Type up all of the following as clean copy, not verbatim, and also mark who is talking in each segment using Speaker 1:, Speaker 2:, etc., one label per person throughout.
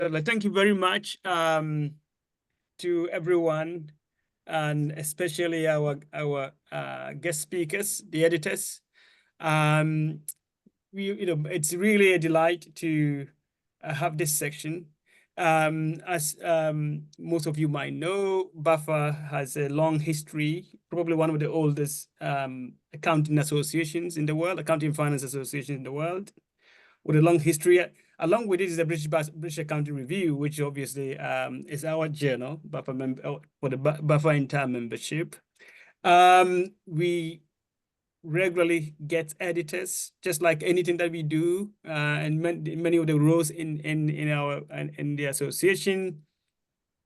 Speaker 1: Thank you very much to everyone, and especially our guest speakers, the editors. It's really a delight to have this section. As most of you might know, BAFA has a long history, probably one of the oldest accounting associations in the world, accounting finance association in the world, with a long history. Along with it is the British Accounting Review, which obviously is our journal, BAFA for the BAFA entire membership. We regularly get editors, just like anything that we do, and many of the roles in the association.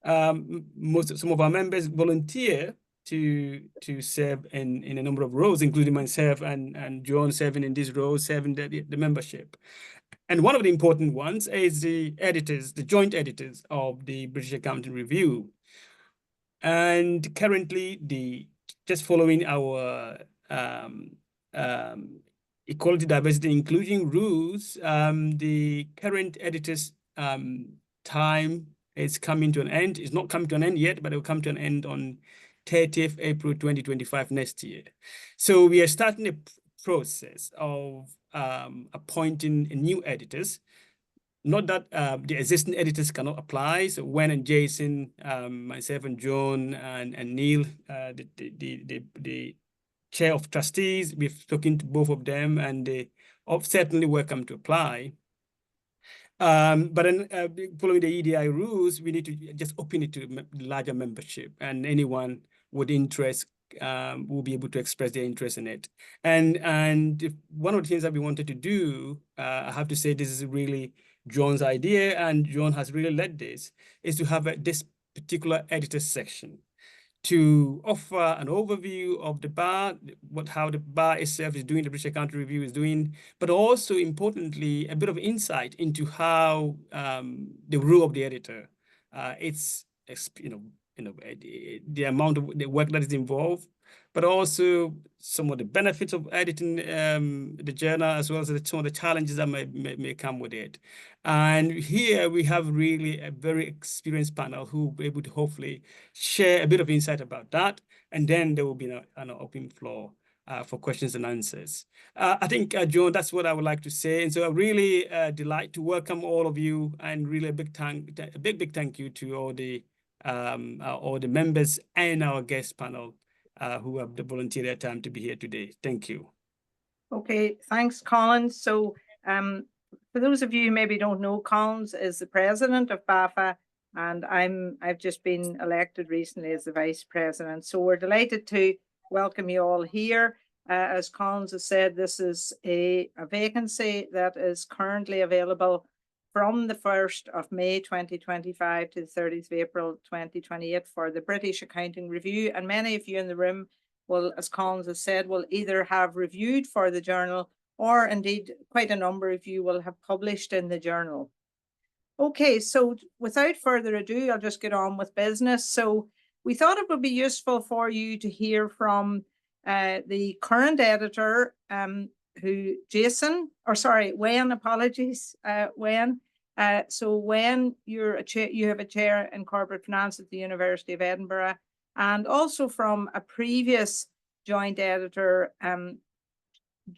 Speaker 1: Some of our members volunteer to serve in a number of roles, including myself and John serving in these roles, serving the membership. And one of the important ones is the editors, the joint editors of the British Accounting Review. And currently, just following our equality, diversity, inclusion rules, the current editor's time is coming to an end. It's not coming to an end yet, but it will come to an end on 30th April 2025 next year. So we are starting a process of appointing new editors. Not that the existing editors cannot apply. So Wen and Jason, myself and John and Neil, the chair of trustees, we've spoken to both of them, and they are certainly welcome to apply. But then following the EDI rules, we need to just open it to larger membership, and anyone with interest will be able to express their interest in it. And one of the things that we wanted to do, I have to say this is really John's idea, and John has really led this, is to have this particular editor section to offer an overview of the bar, how the bar itself is doing, the British Accounting Review is doing, but also importantly, a bit of insight into how the role of the editor, the amount of the work that is involved, but also some of the benefits of editing the journal, as well as some of the challenges that may come with it. And here we have really a very experienced panel who will be able to hopefully share a bit of insight about that. And then there will be an open floor for questions and answers. I think, John, that's what I would like to say. And so I really delight to welcome all of you, and really a big thank you to all the members and our guest panel who have volunteered their time to be here today. Thank you.
Speaker 2: Okay, thanks, Collins. So for those of you who maybe don't know, Collins is the president of BAFA, and I've just been elected recently as the vice president. So we're delighted to welcome you all here. As Collins has said, this is a vacancy that is currently available from the 1st of May 2025 to the 30th of April 2028 for the British Accounting Review. And many of you in the room will, as Collins has said, will either have reviewed for the journal, or indeed quite a number of you will have published in the journal. Okay, so without further ado, I'll just get on with business. So we thought it would be useful for you to hear from the current editor, Wen, apologies, Wen. So Wen, you have a chair in corporate finance at the University of Edinburgh, and also from a previous joint editor,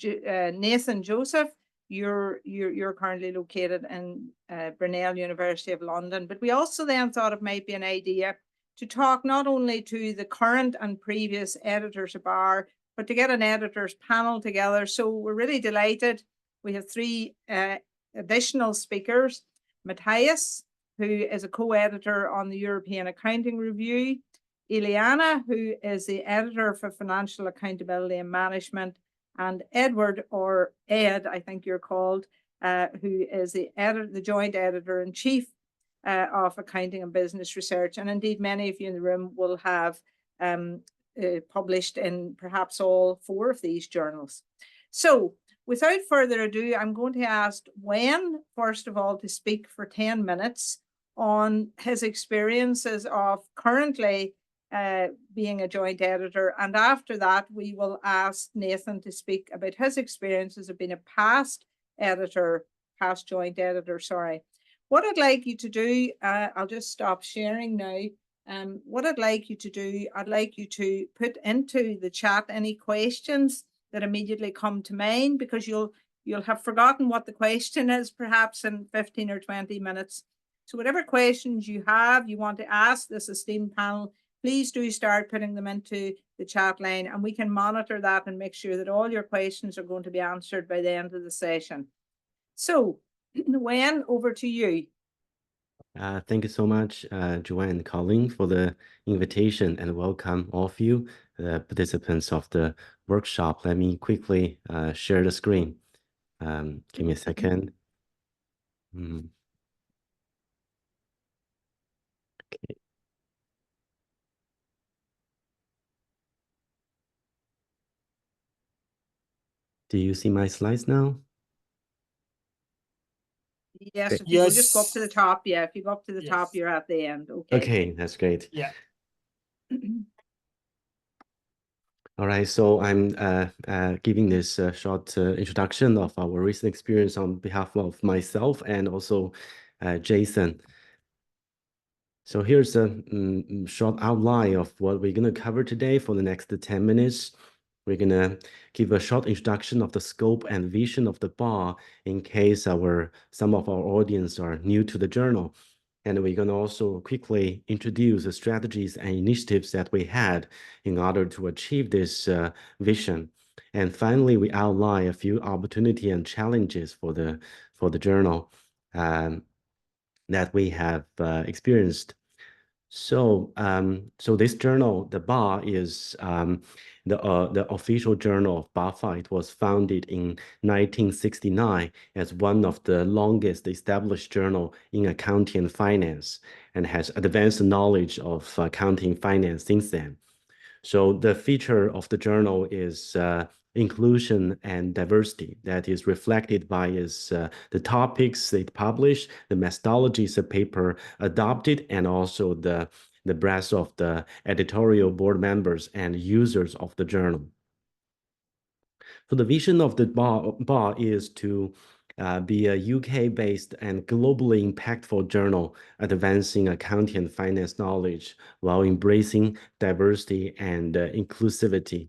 Speaker 2: Nathan Joseph. You're currently located in Brunel University of London. But we also then thought it might be an idea to talk not only to the current and previous editors of BAR, but to get an editors panel together. So we're really delighted. We have three additional speakers. Matthias, who is a co-editor on the European Accounting Review. Ileana, who is the editor for Financial Accountability and Management. And Edward, or Ed, I think you're called, who is the joint editor-in-chief of Accounting and Business Research. And indeed, many of you in the room will have published in perhaps all four of these journals. So without further ado, I'm going to ask Wen, first of all, to speak for 10 minutes on his experiences of currently being a joint editor. And after that, we will ask Nathan to speak about his experiences of being a past joint editor, What I'd like you to do, I'll just stop sharing now. What I'd like you to do, I'd like you to put into the chat any questions that immediately come to mind, because you'll have forgotten what the question is perhaps in 15 or 20 minutes. So whatever questions you have, you want to ask this esteemed panel, please do start putting them into the chat line, and we can monitor that and make sure that all your questions are going to be answered by the end of the session. So, Wayne, over to you.
Speaker 3: Thank you so much, Joanne and Colleen, for the invitation, and welcome all of you, the participants of the workshop. Let me quickly share the screen. Give me a second. Okay. Do you see my slides now?
Speaker 2: Yes, if you just go up to the top, yeah. If you go up to the top, you're at the end. Okay.
Speaker 3: Okay, that's great.
Speaker 1: Yeah.
Speaker 3: All right, so I'm giving this short introduction of our recent experience on behalf of myself and also Jason. So here's a short outline of what we're going to cover today for the next 10 minutes. We're going to give a short introduction of the scope and vision of the BA in case some of our audience are new to the journal. And we're going to also quickly introduce the strategies and initiatives that we had in order to achieve this vision. And finally, we outline a few opportunities and challenges for the journal that we have experienced. So, this journal, the BA, is the official journal of BAFA. It was founded in 1969 as one of the longest established journal in accounting and finance, and has advanced knowledge of accounting and finance since then. So the feature of the journal is inclusion and diversity that is reflected by the topics they publish, the methodologies the paper adopted, and also the breadth of the editorial board members and users of the journal. So the vision of the BA is to be a UK-based and globally impactful journal advancing accounting and finance knowledge while embracing diversity and inclusivity.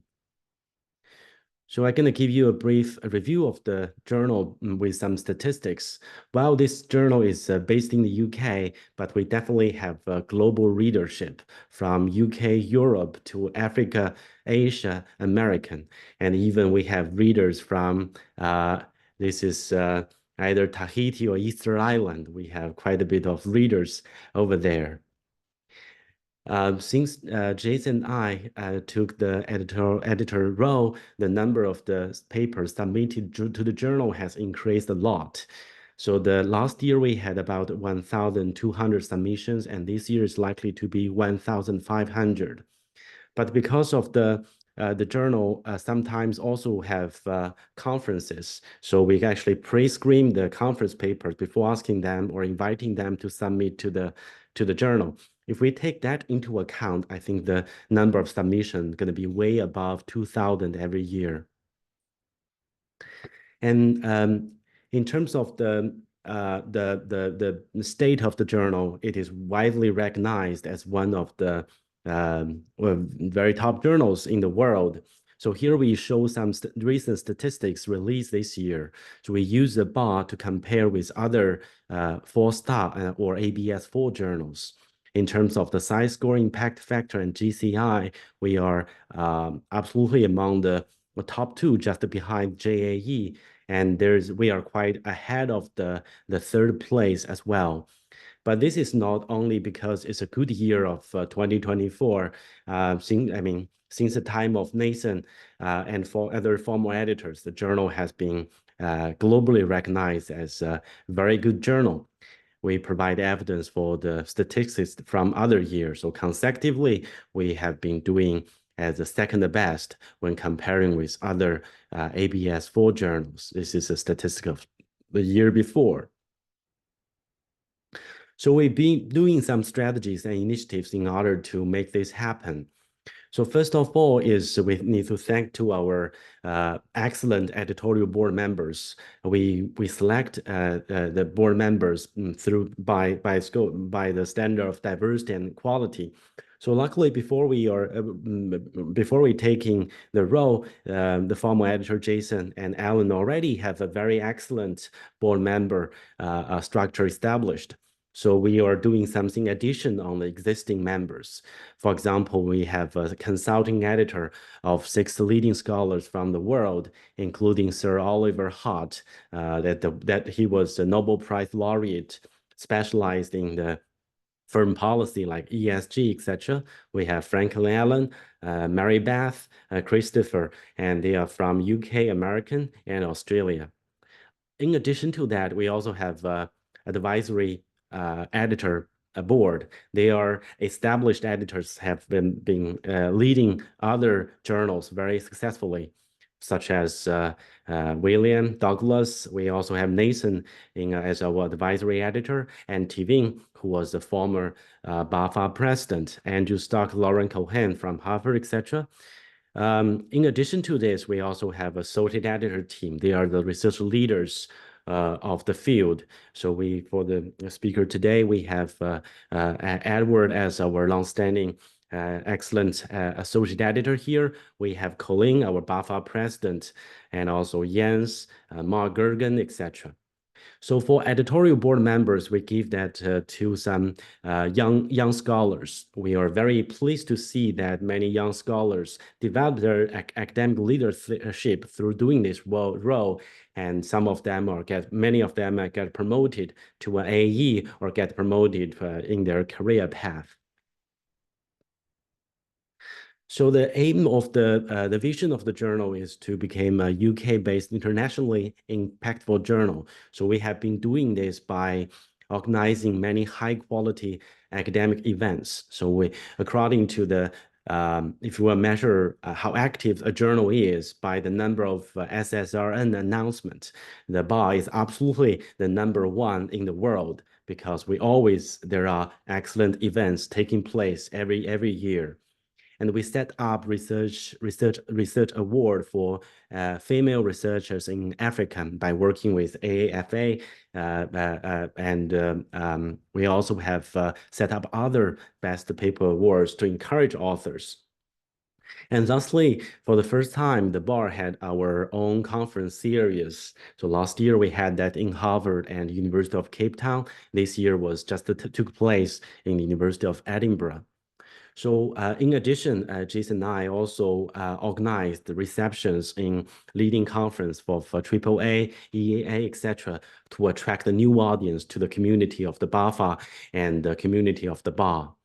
Speaker 3: So I'm going to give you a brief review of the journal with some statistics. While this journal is based in the UK, but we definitely have global readership from UK, Europe to Africa, Asia, American. And even we have readers from, this is either Tahiti or Easter Island. We have quite a bit of readers over there. Since Jason and I took the editor role, the number of the papers submitted to the journal has increased a lot. So the last year we had about 1,200 submissions, and this year is likely to be 1,500. But because of the journal sometimes also have conferences, so we actually pre-screen the conference papers before asking them or inviting them to submit to the journal. If we take that into account, I think the number of submissions is going to be way above 2,000 every year. And in terms of the state of the journal, it is widely recognized as one of the very top journals in the world. So here we show some recent statistics released this year. So we use the BA to compare with other 4-star or ABS4 journals. In terms of the size score, impact factor, and GCI, we are absolutely among the top 2, just behind JAE, and we are quite ahead of the 3rd place as well. But this is not only because it's a good year of 2024. Since the time of Nathan and for other former editors, the journal has been globally recognized as a very good journal. We provide evidence for the statistics from other years. So consecutively, we have been doing as the second best when comparing with other ABS4 journals. This is a statistic of the year before. So we've been doing some strategies and initiatives in order to make this happen. So first of all is we need to thank to our excellent editorial board members. We select the board members through by the standard of diversity and quality. So luckily, before we taking the role, the former editor Jason and Alan already have a very excellent board member structure established. So we are doing something addition on the existing members. For example, we have a consulting editor of 6 leading scholars from the world, including Sir Oliver Hart, that he was a Nobel Prize laureate, specialized in the foreign policy like ESG, etc. We have Franklin Allen, Mary Beth, Christopher, and they are from UK, American, and Australia. In addition to that, we also have advisory editor board. They are established editors, have been leading other journals very successfully, such as William Douglas. We also have Nathan as our advisory editor, and Tivin, who was the former BAFA president, Andrew Stock, Lauren Cohen from Harvard, etc. In addition to this, we also have a associate editor team. They are the research leaders of the field. So for the speaker today, we have Edward as our longstanding excellent associate editor here. We have Colin, our BAFA president, and also Jens, Mark Gergen, etc. So for editorial board members, we give that to some young scholars. We are very pleased to see that many young scholars develop their academic leadership through doing this role, and many of them get promoted to an AE or get promoted in their career path. So the aim of the vision of the journal is to become a UK-based, internationally impactful journal. So we have been doing this by organizing many high-quality academic events. So according to the if you will measure how active a journal is by the number of SSRN announcements, the BA is absolutely the #1 in the world, because there are excellent events taking place every year. And we set up research award for female researchers in Africa by working with AAFA, and we also have set up other best paper awards to encourage authors. And lastly, for the first time, the bar had our own conference series. So last year we had that in Harvard and University of Cape Town. This year was just took place in the University of Edinburgh. So in addition, Jason and I also organized the receptions in leading conference for AAA, EAA, etc., to attract a new audience to the community of the BAFA and the community of the bar.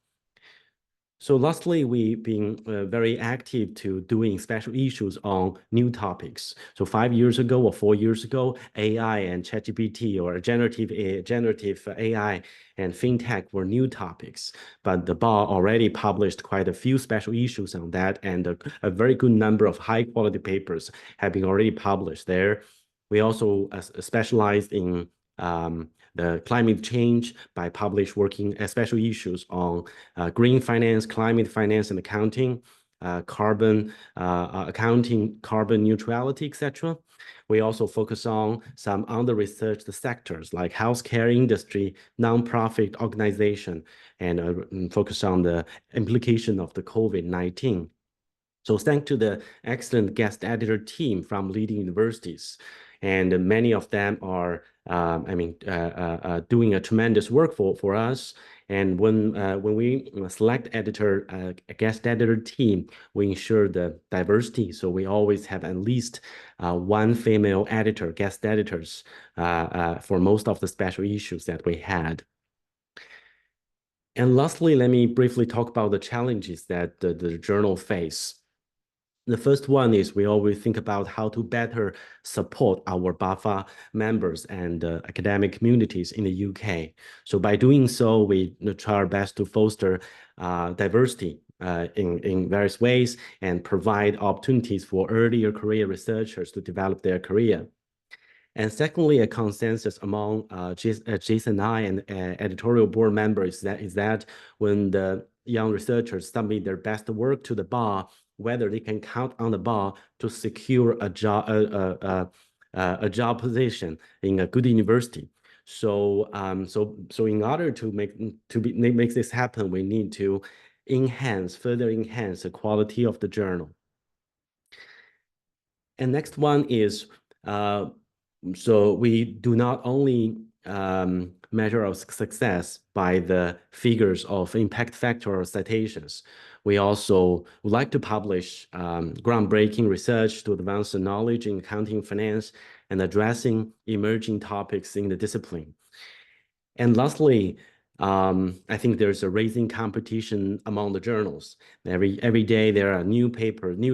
Speaker 3: So lastly, we've been very active to doing special issues on new topics. So 5 years ago or 4 years ago, AI and ChatGPT or generative AI and fintech were new topics, but the bar already published quite a few special issues on that, and a very good number of high quality papers have been already published there. We also specialized in the climate change by working special issues on green finance, climate finance and accounting, carbon accounting, carbon neutrality, etc. We also focus on some under-researched sectors like healthcare industry, nonprofit organization, and focus on the implication of the COVID-19. So thanks to the excellent guest editor team from leading universities, and many of them are, doing a tremendous work for us. And when we select guest editor team, we ensure the diversity. So we always have at least one female editor, guest editors, for most of the special issues that we had. And lastly, let me briefly talk about the challenges that the journal face. The first one is we always think about how to better support our BAFA members and academic communities in the UK. So by doing so, we try our best to foster diversity in various ways and provide opportunities for earlier career researchers to develop their career. And secondly, a consensus among Jason and I and editorial board members is that when the young researchers submit their best work to the bar, whether they can count on the bar to secure a job position in a good university. So in order to make this happen, we need to further enhance the quality of the journal. And next one is, so we do not only measure our success by the figures of impact factor or citations. We also would like to publish groundbreaking research to advance the knowledge in accounting finance and addressing emerging topics in the discipline. And lastly, I think there's a raising competition among the journals. Every day there are new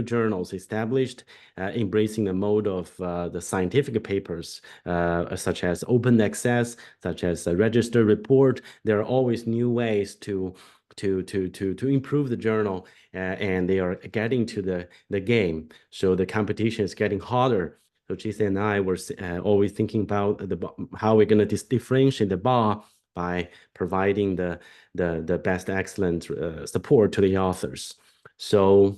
Speaker 3: journals established, embracing the mode of the scientific papers, such as open access, such as a registered report. There are always new ways to improve the journal, and they are getting to the game. So the competition is getting harder. So Jason and I were always thinking about how we're going to differentiate the bar by providing the best excellent support to the authors. So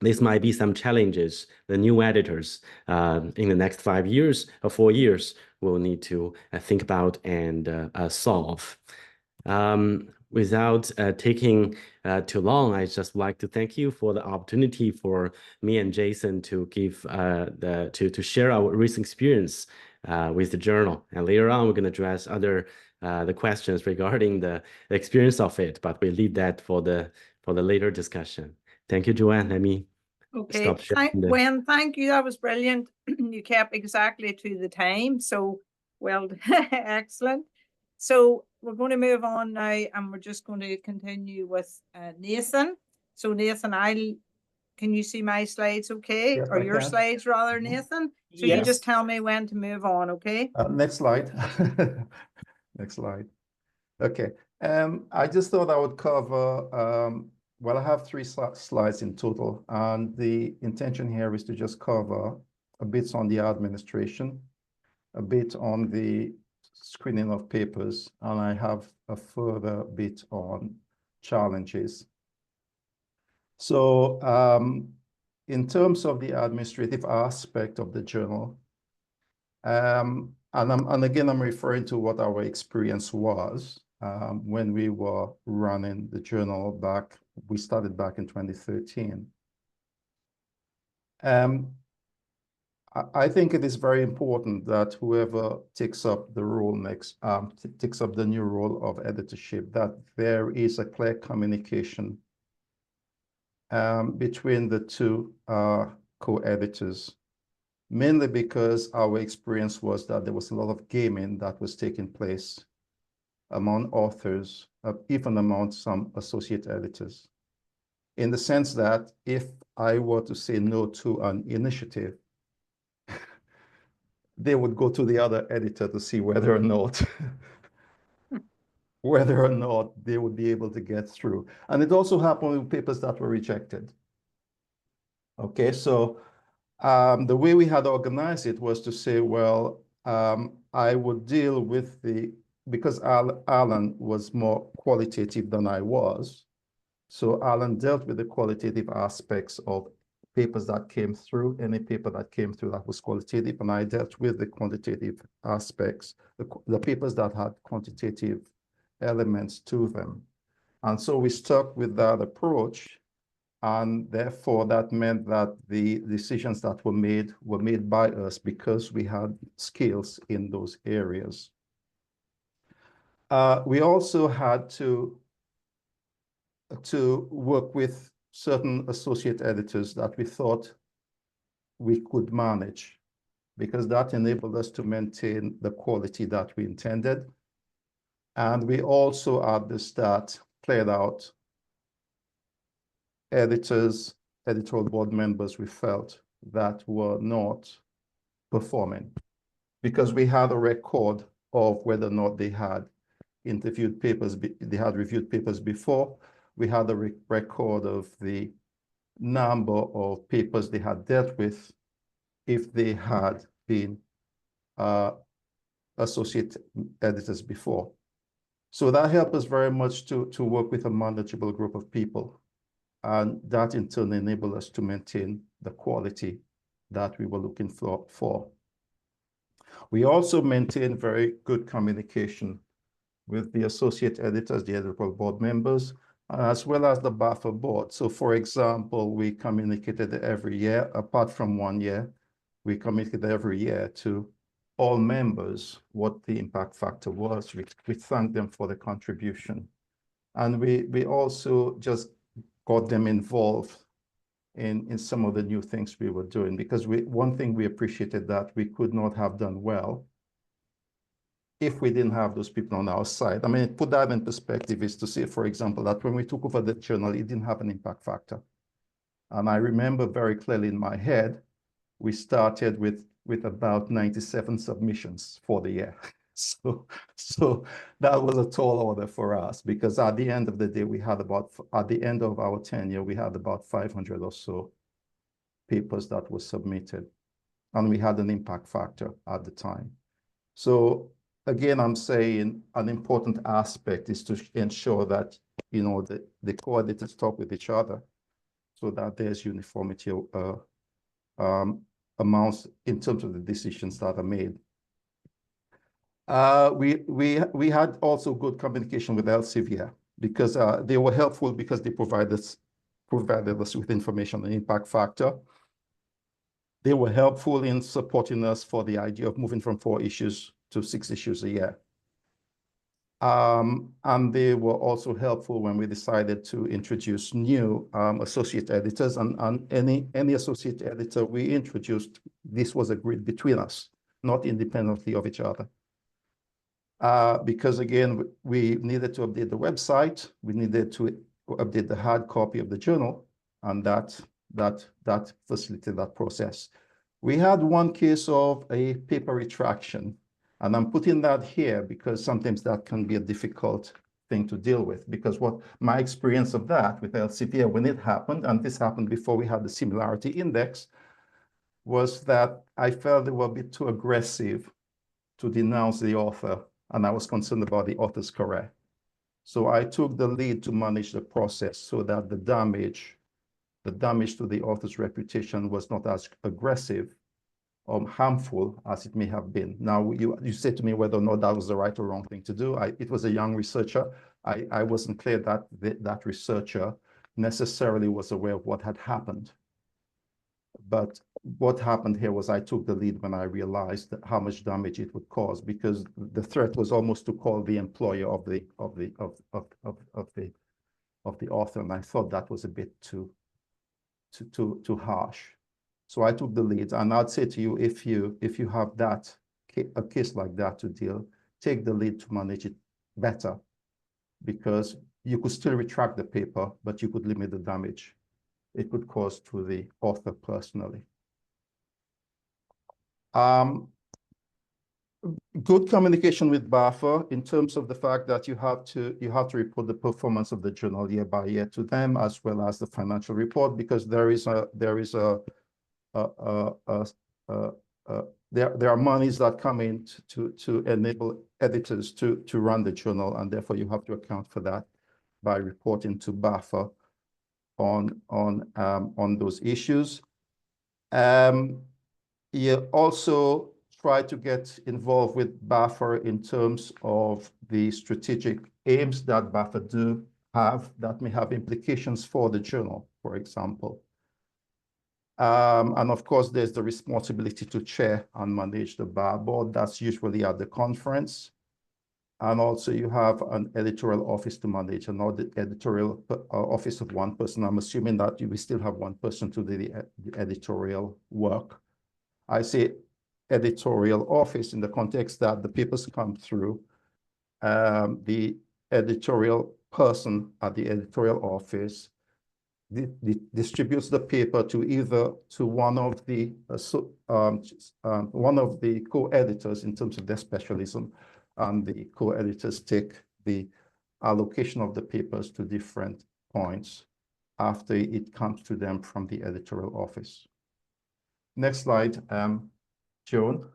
Speaker 3: this might be some challenges the new editors in the next 5 years or 4 years will need to think about and solve. Without taking too long, I just like to thank you for the opportunity for me and Jason to give to share our recent experience with the journal. And later on, we're going to address the questions regarding the experience of it, but we leave that for the later discussion. Thank you, Joanne. Let me stop sharing.
Speaker 2: Gwen, thank you. That was brilliant. You kept exactly to the time. So, well, excellent. So we're going to move on now, and we're just going to continue with Nathan. So Nathan, can you see my slides okay?
Speaker 4: Yes,
Speaker 2: or your slides rather, Nathan? So
Speaker 1: Yes.
Speaker 2: you just tell me when to move on, okay?
Speaker 4: Next slide. Next slide. Okay. I just thought I would cover, well, I have 3 slides in total, and the intention here is to just cover a bit on the administration, a bit on the screening of papers, and I have a further bit on challenges. So in terms of the administrative aspect of the journal, and again, I'm referring to what our experience was when we were running the journal back. We started back in 2013. I think it is very important that whoever takes up the role next, takes up the new role of editorship, that there is a clear communication between the 2 co-editors, mainly because our experience was that there was a lot of gaming that was taking place among authors, even among some associate editors, in the sense that if I were to say no to an initiative, they would go to the other editor to see whether or not they would be able to get through. And it also happened with papers that were rejected. Okay, so the way we had organized it was to say, well, I would deal with because Alan was more qualitative than I was. So Alan dealt with the qualitative aspects of papers that came through, any paper that came through that was qualitative, and I dealt with the quantitative aspects, the papers that had quantitative elements to them. And so we stuck with that approach, and therefore that meant that the decisions that were made by us because we had skills in those areas. We also had to work with certain associate editors that we thought we could manage, because that enabled us to maintain the quality that we intended. And we also at the start cleared out editors, editorial board members we felt that were not performing, because we had a record of whether or not they had interviewed papers, they had reviewed papers before. We had a record of the number of papers they had dealt with if they had been associate editors before. So that helped us very much to work with a manageable group of people. And that in turn enabled us to maintain the quality that we were looking for. We also maintained very good communication with the associate editors, the editorial board members, as well as the BAFA board. So for example, we communicated every year, apart from 1 year, we communicated every year to all members what the impact factor was. We thanked them for the contribution. And we also just got them involved in some of the new things we were doing, because one thing we appreciated that we could not have done well if we didn't have those people on our side. I mean, put that in perspective is to say, for example, that when we took over the journal, it didn't have an impact factor. And I remember very clearly in my head, we started with about 97 submissions for the year. So that was a tall order for us, because at the end of the day, at the end of our tenure, we had about 500 or so papers that were submitted, and we had an impact factor at the time. So again, I'm saying an important aspect is to ensure that, you know, the co-editors talk with each other so that there's uniformity amounts in terms of the decisions that are made. We had also good communication with Elsevier, because they were helpful, because they provided us with information on the impact factor. They were helpful in supporting us for the idea of moving from 4 issues to 6 issues a year. And they were also helpful when we decided to introduce new associate editors, and any associate editor we introduced, this was agreed between us, not independently of each other. Because again, we needed to update the website, we needed to update the hard copy of the journal, and that facilitated that process. We had one case of a paper retraction, and I'm putting that here because sometimes that can be a difficult thing to deal with, because what my experience of that with Elsevier when it happened, and this happened before we had the similarity index, was that I felt they were a bit too aggressive to denounce the author, and I was concerned about the author's career. So I took the lead to manage the process so that the damage to the author's reputation was not as aggressive or harmful as it may have been. Now, you said to me whether or not that was the right or wrong thing to do. It was a young researcher. I wasn't clear that that researcher necessarily was aware of what had happened. But what happened here was I took the lead when I realized how much damage it would cause, because the threat was almost to call the employer of the author, and I thought that was a bit too harsh. So I took the lead, and I'd say to you, if you have a case like that to deal, take the lead to manage it better, because you could still retract the paper, but you could limit the damage it could cause to the author personally. Good communication with BAFA in terms of the fact that you have to report the performance of the journal year by year to them, as well as the financial report, because there are monies that come in to enable editors to run the journal, and therefore you have to account for that by reporting to BAFA on those issues. You also try to get involved with BAFA in terms of the strategic aims that BAFA do have that may have implications for the journal, for example. And of course, there's the responsibility to chair and manage the BAR board. That's usually at the conference. And also you have an editorial office to manage, an editorial office of 1 person. I'm assuming that we still have 1 person to do the editorial work. I say editorial office in the context that the papers come through. The editorial person at the editorial office distributes the paper to either one of the co-editors in terms of their specialism, and the co-editors take the allocation of the papers to different points after it comes to them from the editorial office. Next slide, Joan.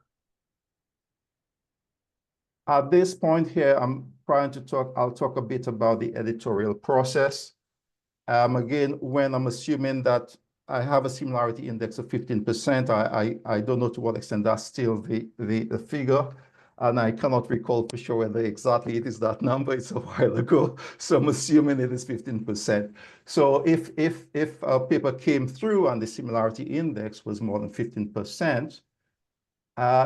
Speaker 4: At this point here, I'll talk a bit about the editorial process. Again, when I'm assuming that I have a similarity index of 15%, I don't know to what extent that's still the figure, and I cannot recall for sure whether exactly it is that number. It's a while ago, so I'm assuming it is 15%. So if a paper came through and the similarity index was more than 15%,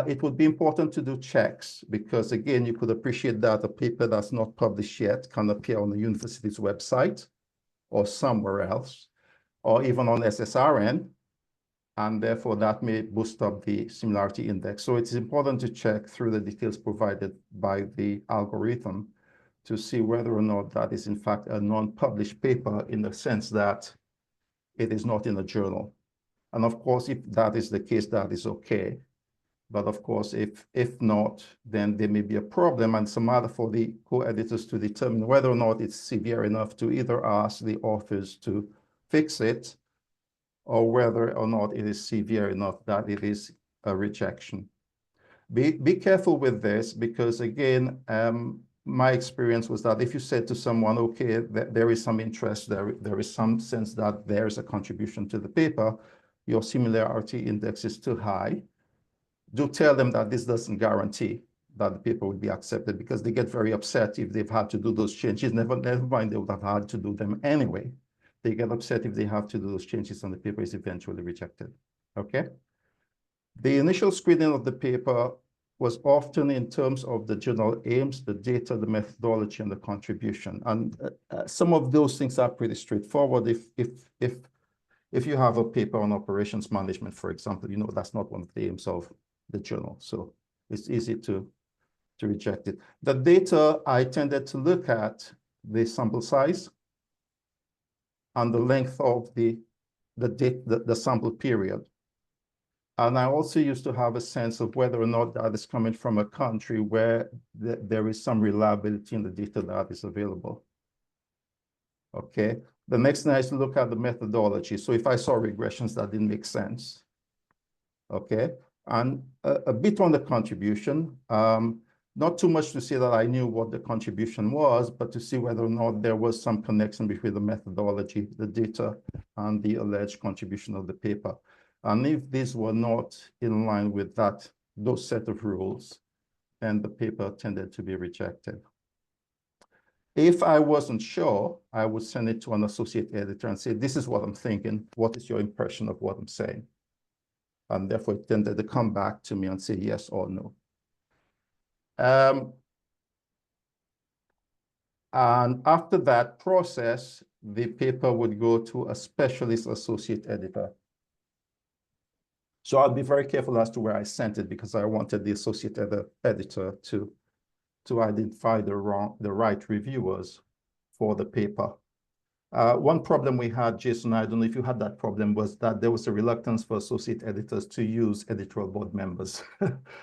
Speaker 4: it would be important to do checks, because again, you could appreciate that a paper that's not published yet can appear on the university's website or somewhere else, or even on SSRN, and therefore that may boost up the similarity index. So it's important to check through the details provided by the algorithm to see whether or not that is in fact a non-published paper, in the sense that it is not in a journal. And of course, if that is the case, that is okay. But of course, if not, then there may be a problem, and it's a matter for the co-editors to determine whether or not it's severe enough to either ask the authors to fix it, or whether or not it is severe enough that it is a rejection. Be careful with this, because again, my experience was that if you said to someone, okay, there is some interest, there is some sense that there's a contribution to the paper, your similarity index is too high, do tell them that this doesn't guarantee that the paper will be accepted, because they get very upset if they've had to do those changes. Never mind, they would have had to do them anyway. They get upset if they have to do those changes and the paper is eventually rejected, okay? The initial screening of the paper was often in terms of the journal aims, the data, the methodology, and the contribution. And some of those things are pretty straightforward. If you have a paper on operations management, for example, you know that's not one of the aims of the journal, so it's easy to reject it. The data, I tended to look at the sample size and the length of the sample period. And I also used to have a sense of whether or not that is coming from a country where there is some reliability in the data that is available. Okay, the next thing I used to look at the methodology. So if I saw regressions that didn't make sense, okay, and a bit on the contribution, not too much to say that I knew what the contribution was, but to see whether or not there was some connection between the methodology, the data, and the alleged contribution of the paper. And if these were not in line with those set of rules, then the paper tended to be rejected. If I wasn't sure, I would send it to an associate editor and say, this is what I'm thinking. What is your impression of what I'm saying? And therefore, it tended to come back to me and say yes or no. And after that process, the paper would go to a specialist associate editor. So I'll be very careful as to where I sent it, because I wanted the associate editor to identify the right reviewers for the paper. One problem we had, Jason, I don't know if you had that problem, was that there was a reluctance for associate editors to use editorial board members.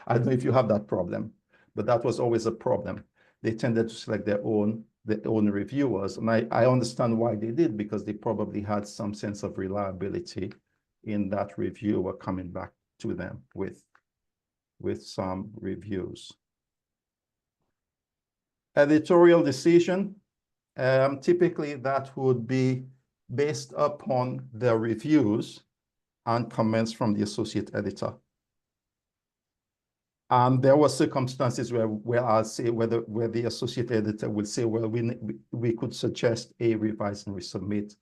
Speaker 4: I don't know if you have that problem, but that was always a problem. They tended to select their own reviewers. And I understand why they did, because they probably had some sense of reliability in that reviewer coming back to them with some reviews. Editorial decision. Typically, that would be based upon the reviews and comments from the associate editor. And there were circumstances where I'll say where the associate editor would say, well, we could suggest a revise and resubmit.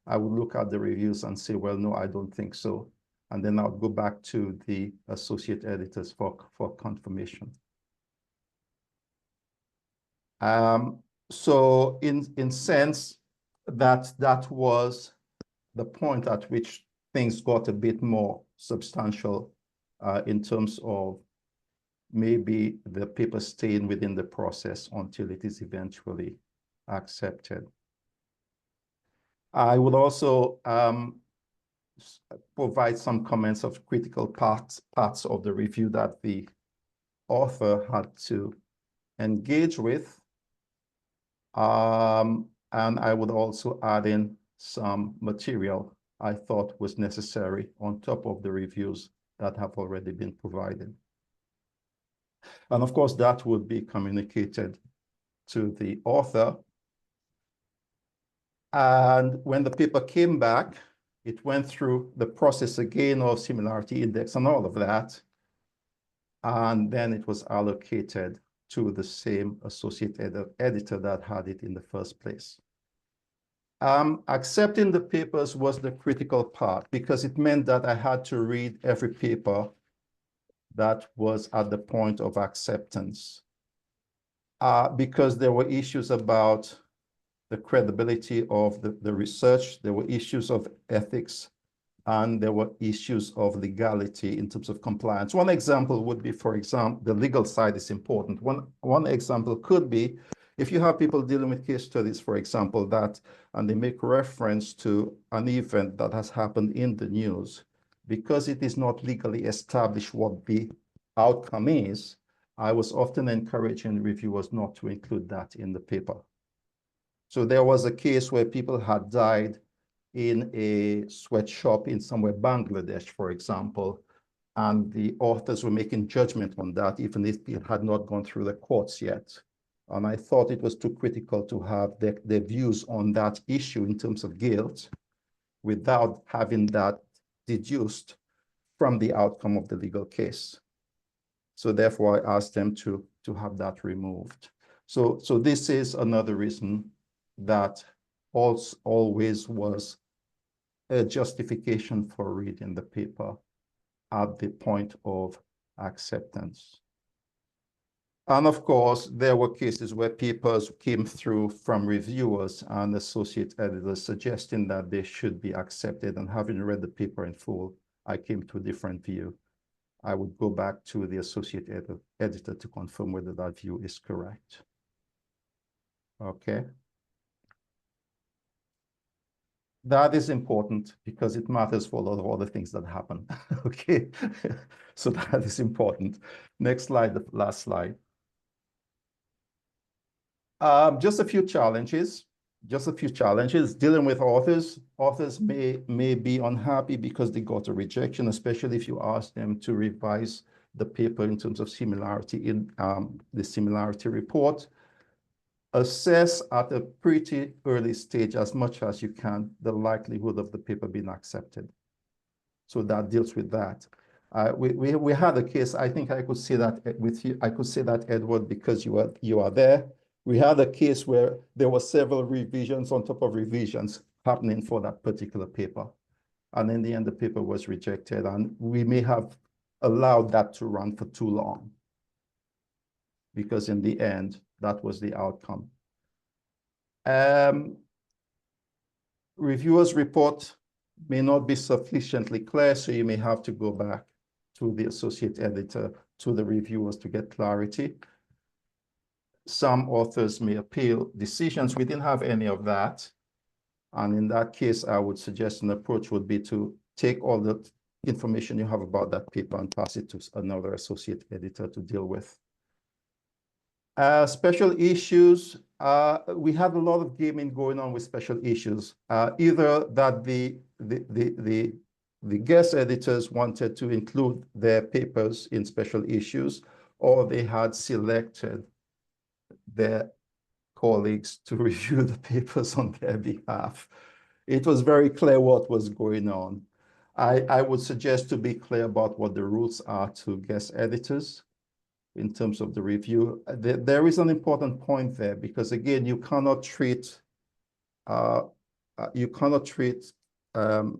Speaker 4: I would look at the reviews and say, well, no, I don't think so. And then I'll go back to the associate editors for confirmation. So in sense, that was the point at which things got a bit more substantial in terms of maybe the paper staying within the process until it is eventually accepted. I would also provide some comments of critical parts of the review that the author had to engage with. And I would also add in some material I thought was necessary on top of the reviews that have already been provided. And of course, that would be communicated to the author. And when the paper came back, it went through the process again of similarity index and all of that. And then it was allocated to the same associate editor that had it in the first place. Accepting the papers was the critical part because it meant that I had to read every paper that was at the point of acceptance. Because there were issues about the credibility of the research, there were issues of ethics, and there were issues of legality in terms of compliance. One example would be, for example, the legal side is important. One example could be, if you have people dealing with case studies, for example, and they make reference to an event that has happened in the news, because it is not legally established what the outcome is, I was often encouraging reviewers not to include that in the paper. So there was a case where people had died in a sweatshop in somewhere, Bangladesh, for example, and the authors were making judgment on that, even if it had not gone through the courts yet. And I thought it was too critical to have their views on that issue in terms of guilt without having that deduced from the outcome of the legal case. So therefore, I asked them to have that removed. So this is another reason that always was a justification for reading the paper at the point of acceptance. And of course, there were cases where papers came through from reviewers and associate editors suggesting that they should be accepted, and having read the paper in full, I came to a different view. I would go back to the associate editor to confirm whether that view is correct. Okay. That is important because it matters for a lot of other things that happen. Okay, so that is important. Next slide, the last slide. Just a few challenges. Dealing with authors. Authors may be unhappy because they got a rejection, especially if you ask them to revise the paper in terms of similarity in the similarity report. Assess at a pretty early stage, as much as you can, the likelihood of the paper being accepted. So that deals with that. We had a case, I think I could say that with you, I could say that, Edward, because you are there. We had a case where there were several revisions on top of revisions happening for that particular paper. And in the end, the paper was rejected, and we may have allowed that to run for too long, because in the end, that was the outcome. Reviewers' report may not be sufficiently clear, so you may have to go back to the associate editor, to the reviewers to get clarity. Some authors may appeal decisions. We didn't have any of that. And in that case, I would suggest an approach would be to take all the information you have about that paper and pass it to another associate editor to deal with. Special issues, we had a lot of gaming going on with special issues. Either that the guest editors wanted to include their papers in special issues, or they had selected their colleagues to review the papers on their behalf. It was very clear what was going on. I would suggest to be clear about what the rules are to guest editors in terms of the review. There is an important point there, because again, you cannot treat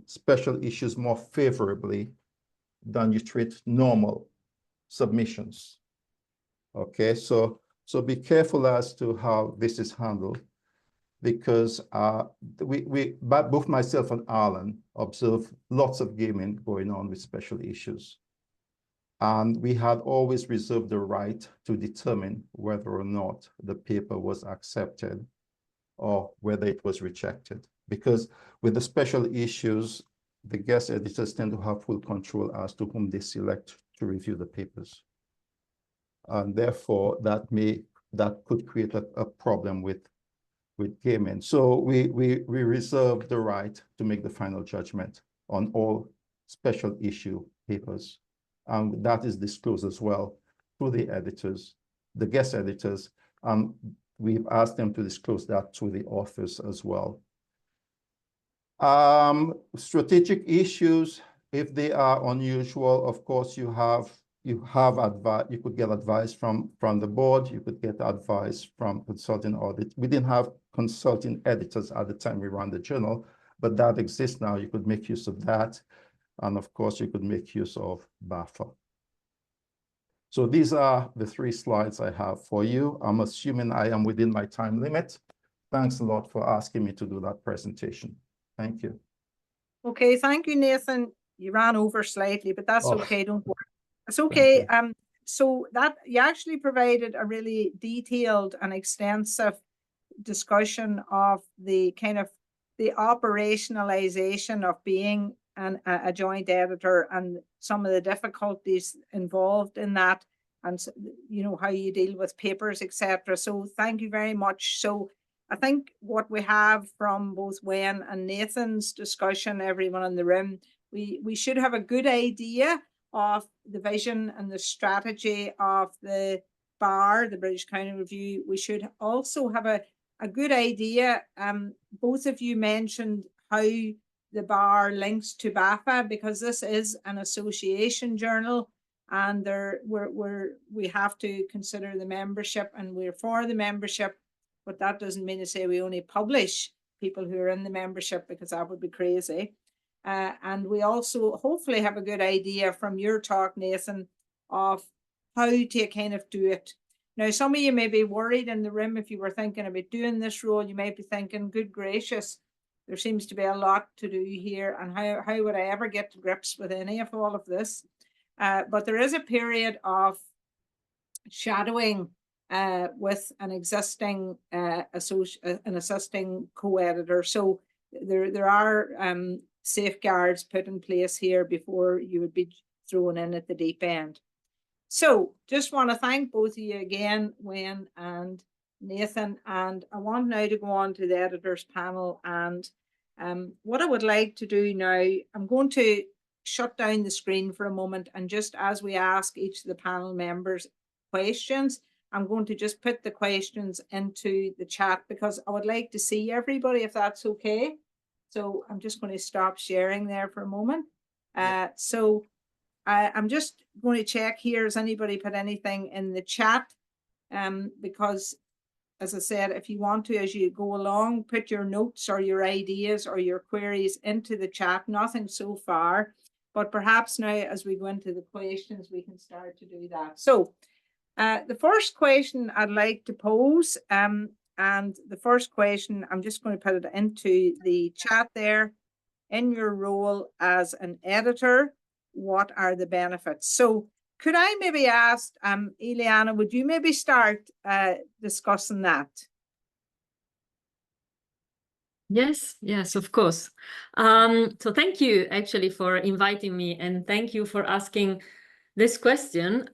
Speaker 4: special issues more favorably than you treat normal submissions. Okay, so be careful as to how this is handled, because both myself and Alan observe lots of gaming going on with special issues. And we had always reserved the right to determine whether or not the paper was accepted or whether it was rejected. Because with the special issues, the guest editors tend to have full control as to whom they select to review the papers. And therefore, that could create a problem with gaming. So we reserve the right to make the final judgment on all special issue papers. And that is disclosed as well to the editors, the guest editors, and we've asked them to disclose that to the authors as well. Strategic issues, if they are unusual, of course, you could get advice from the board, you could get advice from consulting audit. We didn't have consulting editors at the time we ran the journal, but that exists now. You could make use of that. And of course, you could make use of BAFA. So these are the 3 slides I have for you. I'm assuming I am within my time limit. Thanks a lot for asking me to do that presentation. Thank you.
Speaker 2: Okay, thank you, Nathan. You ran over slightly, but that's okay, don't worry. It's okay. So that you actually provided a really detailed and extensive discussion of the kind of the operationalization of being a joint editor and some of the difficulties involved in that, and you know how you deal with papers, etc. So thank you very much. So I think what we have from both Wayne and Nathan's discussion, everyone in the room, we should have a good idea of the vision and the strategy of the BAR, the British Accounting Review. We should also have a good idea. Both of you mentioned how the BAR links to BAFA, because this is an association journal, and we have to consider the membership, and we're for the membership, but that doesn't mean to say we only publish people who are in the membership, because that would be crazy. And we also hopefully have a good idea from your talk, Nathan, of how to kind of do it. Now, some of you may be worried in the room if you were thinking about doing this role. You might be thinking, good gracious, there seems to be a lot to do here, and how would I ever get to grips with any of all of this? But there is a period of shadowing with an existing an assisting co-editor. So there are safeguards put in place here before you would be thrown in at the deep end. So just want to thank both of you again, Wayne and Nathan, and I want now to go on to the editors panel. And what I would like to do now, I'm going to shut down the screen for a moment, and just as we ask each of the panel members questions, I'm going to just put the questions into the chat, because I would like to see everybody, if that's okay. So I'm just going to stop sharing there for a moment. So I'm just going to check here, has anybody put anything in the chat? Because as I said, if you want to, as you go along, put your notes or your ideas or your queries into the chat. Nothing so far, but perhaps now as we go into the questions, we can start to do that. So the first question I'd like to pose, and the first question, I'm just going to put it into the chat there. In your role as an editor, what are the benefits? So could I maybe ask, Ileana, would you maybe start discussing that?
Speaker 5: Yes, of course. So thank you actually for inviting me, and thank you for asking this question.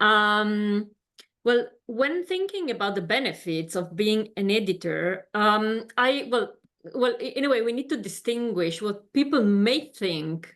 Speaker 5: Well, when thinking about the benefits of being an editor, well, in a way, we need to distinguish what people may think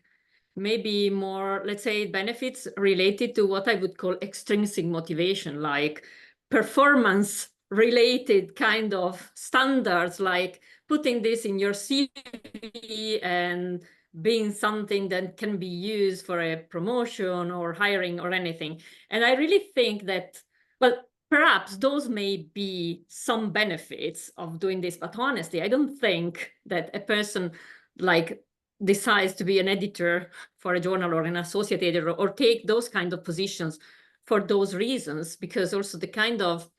Speaker 5: maybe more, let's say, benefits related to what I would call extrinsic motivation, like performance related kind of standards, like putting this in your CV and being something that can be used for a promotion or hiring or anything. And I really think that, well, perhaps those may be some benefits of doing this, but honestly, I don't think that a person like decides to be an editor for a journal or an associate editor or take those kind of positions for those reasons, because also the kind of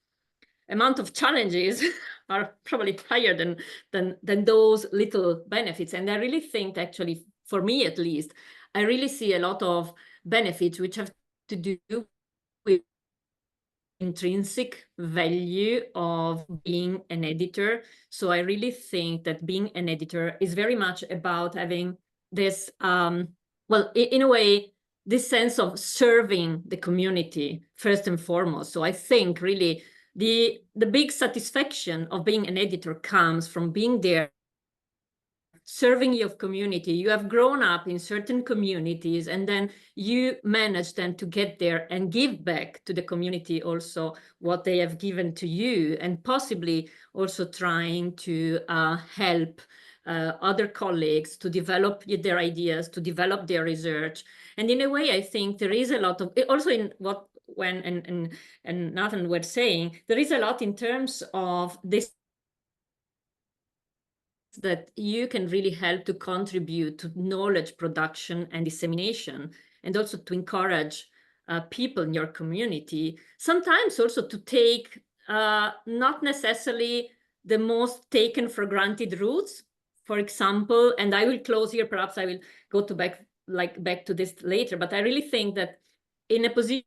Speaker 5: amount of challenges are probably higher than those little benefits. And I really think, actually, for me at least, I really see a lot of benefits which have to do with intrinsic value of being an editor. So I really think that being an editor is very much about having this, well, in a way, this sense of serving the community first and foremost. So I think really the big satisfaction of being an editor comes from being there serving your community. You have grown up in certain communities, and then you manage then to get there and give back to the community also what they have given to you, and possibly also trying to help other colleagues to develop their ideas, to develop their research. And in a way, I think there is a lot of, also in what when and Nathan were saying, there is a lot in terms of this, that you can really help to contribute to knowledge production and dissemination, and also to encourage people in your community, sometimes also to take not necessarily the most taken for granted routes. For example, and I will close here, perhaps I will go to back to this later, but I really think that in a position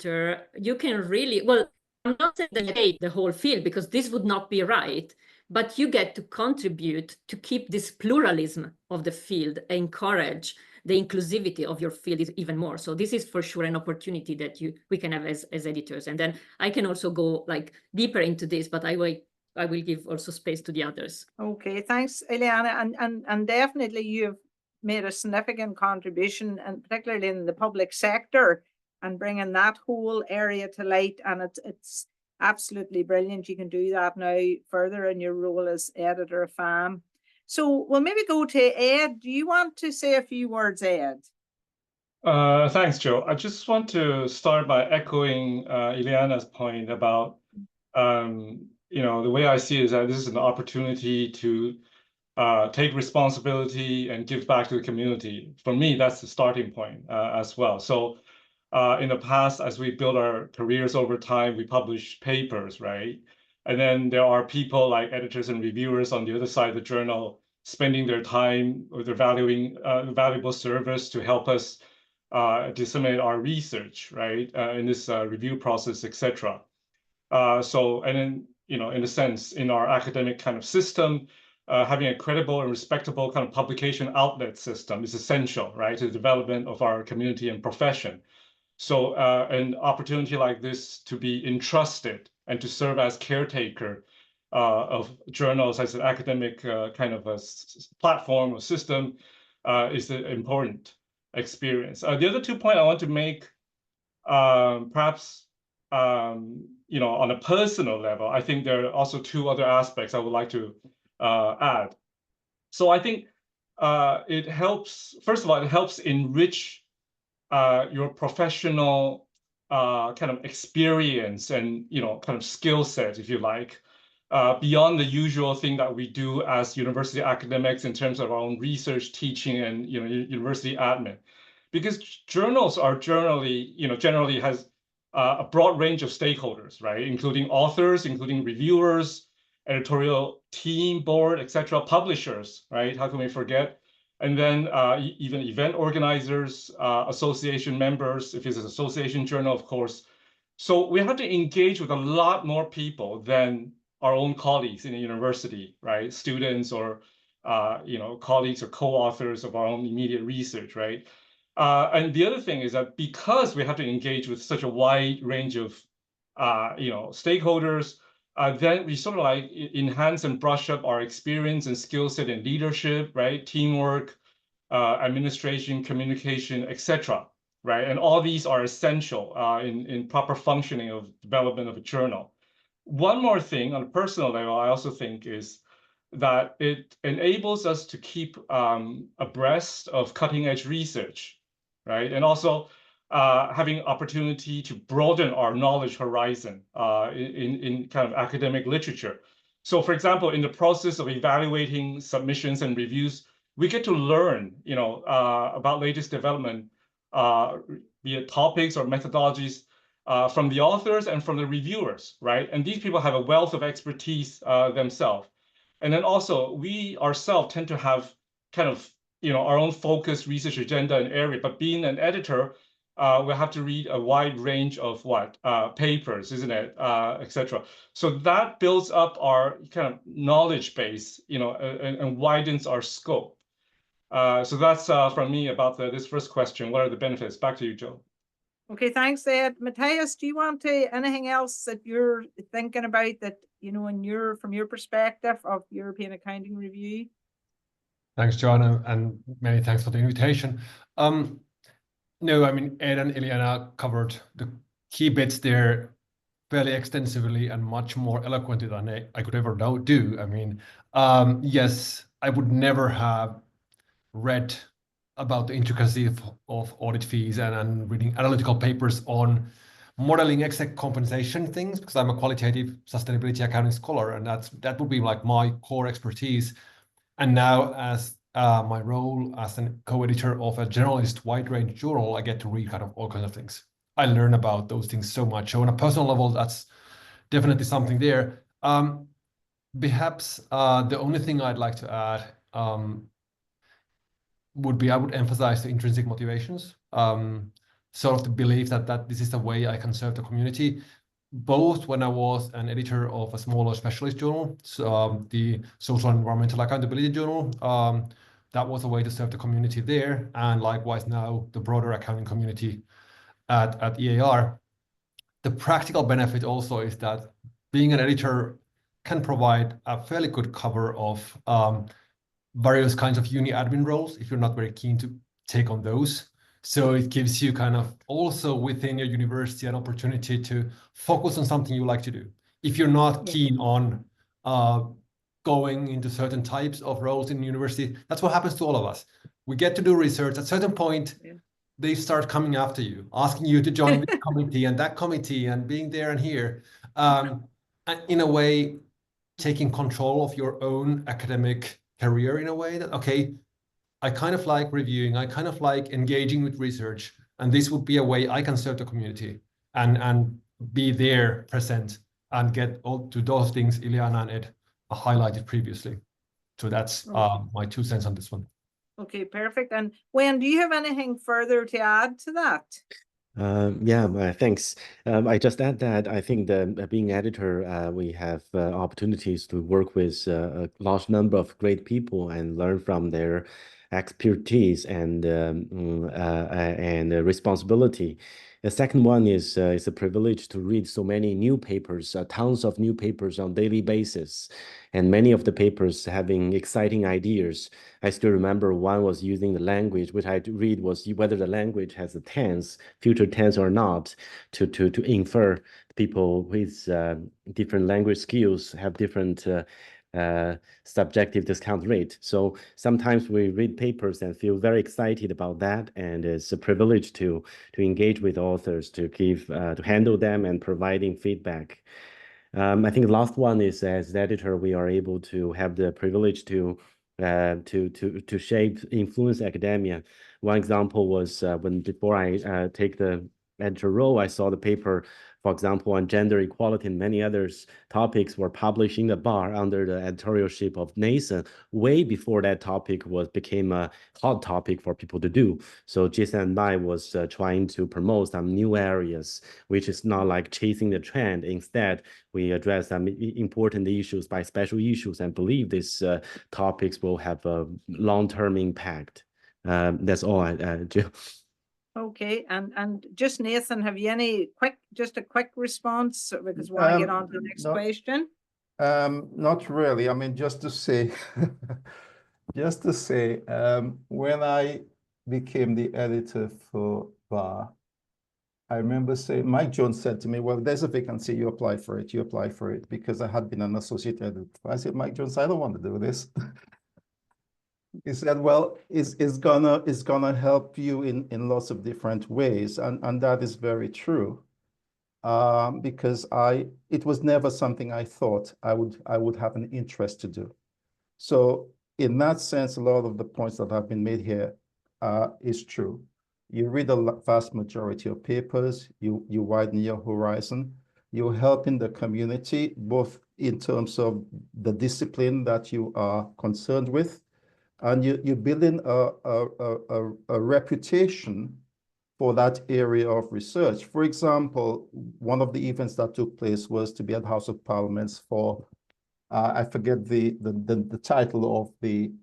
Speaker 5: you can really, well, I'm not saying that you hate the whole field, because this would not be right, but you get to contribute to keep this pluralism of the field, encourage the inclusivity of your field even more. So this is for sure an opportunity that we can have as editors. And then I can also go like deeper into this, but I will give also space to the others.
Speaker 2: Okay, thanks, Ileana. And definitely you've made a significant contribution, and particularly in the public sector, and bringing that whole area to light. And it's absolutely brilliant. You can do that now further in your role as editor of FAM. So we'll maybe go to Ed. Do you want to say a few words, Ed?
Speaker 6: Thanks, Joe. I just want to start by echoing Ileana's point about, the way I see it is that this is an opportunity to take responsibility and give back to the community. For me, that's the starting point as well. So in the past, as we build our careers over time, we publish papers, right? And then there are people like editors and reviewers on the other side of the journal spending their time or their valuable service to help us disseminate our research, right, in this review process, etc. So, and then, in a sense, in our academic kind of system, having a credible and respectable kind of publication outlet system is essential, right, to the development of our community and profession. So an opportunity like this to be entrusted and to serve as caretaker of journals as an academic kind of a platform or system is an important experience. The other 2 points I want to make, perhaps, on a personal level, I think there are also 2 other aspects I would like to add. So I think it helps, first of all, it helps enrich your professional kind of experience and, kind of skill set, if you like, beyond the usual thing that we do as university academics in terms of our own research, teaching, and, university admin. Because journals are generally has a broad range of stakeholders, right? Including authors, including reviewers, editorial team, board, etc., publishers, right? How can we forget? And then even event organizers, association members, if it's an association journal, of course. So we have to engage with a lot more people than our own colleagues in the university, right? Students or, colleagues or co-authors of our own immediate research, right? And the other thing is that because we have to engage with such a wide range of, stakeholders, then we sort of like enhance and brush up our experience and skill set in leadership, right? Teamwork, administration, communication, etc. Right? And all these are essential in proper functioning of development of a journal. One more thing on a personal level, I also think is that it enables us to keep abreast of cutting edge research, right? And also having opportunity to broaden our knowledge horizon in kind of academic literature. So for example, in the process of evaluating submissions and reviews, we get to learn, about latest development, be it topics or methodologies from the authors and from the reviewers, right? And these people have a wealth of expertise themselves. And then also we ourselves tend to have kind of, our own focused research agenda and area, but being an editor, we'll have to read a wide range of papers, isn't it, etc. So that builds up our kind of knowledge base, and widens our scope. So that's from me about this first question. What are the benefits? Back to you, Joe.
Speaker 2: Okay, thanks, Ed. Matthias, do you want to anything else that you're thinking about that, you know, from your perspective of European Accounting Review?
Speaker 7: Thanks, John, and many thanks for the invitation. No, I mean, Ed and Ileana covered the key bits there fairly extensively and much more eloquently than I could ever do. I mean, yes, I would never have read about the intricacy of audit fees and reading analytical papers on modeling exec compensation things, because I'm a qualitative sustainability accounting scholar, and that would be like my core expertise. And now, as my role as a co-editor of a generalist wide range journal, I get to read kind of all kinds of things. I learn about those things so much. So on a personal level, that's definitely something there. Perhaps the only thing I'd like to add would be I would emphasize the intrinsic motivations, sort of the belief that this is the way I can serve the community. Both when I was an editor of a smaller specialist journal, so, the Social and Environmental Accountability Journal, that was a way to serve the community there, and likewise now the broader accounting community at EAR. The practical benefit also is that being an editor can provide a fairly good cover of various kinds of uni admin roles if you're not very keen to take on those. So it gives you kind of also within your university an opportunity to focus on something you like to do. If you're not keen on going into certain types of roles in university, that's what happens to all of us. We get to do research. At a certain point, they start coming after you, asking you to join this committee and that committee and being there and here. And in a way, taking control of your own academic career in a way that, okay, I kind of like reviewing, I kind of like engaging with research, and this would be a way I can serve the community and be there present and get all to those things Ileana and Ed highlighted previously. So that's my 2 cents on this one.
Speaker 2: Okay, perfect. And Wayne, do you have anything further to add to that?
Speaker 3: Thanks. I just add that I think that being editor, we have opportunities to work with a large number of great people and learn from their expertise and responsibility. The second one is it's a privilege to read so many new papers, tons of new papers on daily basis, and many of the papers having exciting ideas. I still remember one was using the language, which I read was whether the language has a tense, future tense or not, to infer people with different language skills have different subjective discount rate. So sometimes we read papers and feel very excited about that, and it's a privilege to engage with authors, to give to handle them and providing feedback. I think the last one is, as the editor, we are able to have the privilege to shape, influence academia. One example was before I take the editor role, I saw the paper, for example, on gender equality and many others topics were published in the bar under the editorialship of Nathan, way before that topic became a hot topic for people to do. So Jason and I was trying to promote some new areas, which is not like chasing the trend. Instead, we address some important issues by special issues and believe these topics will have a long-term impact. That's all, Jill.
Speaker 2: Okay, and just Nathan, have you any just a quick response, because we want to get on to the next question?
Speaker 4: Not really. I mean, just to say, when I became the editor for BAFA, I remember saying, Mike Jones said to me, well, there's a vacancy, you apply for it, because I had been an associate editor. I said, Mike Jones, I don't want to do this. He said, well, it's gonna help you in lots of different ways. And that is very true. Because it was never something I thought I would have an interest to do. So in that sense, a lot of the points that have been made here is true. You read a vast majority of papers, you widen your horizon, you're helping the community, both in terms of the discipline that you are concerned with, and you're building a reputation for that area of research. For example, one of the events that took place was to be at House of Parliaments for, I forget the title of the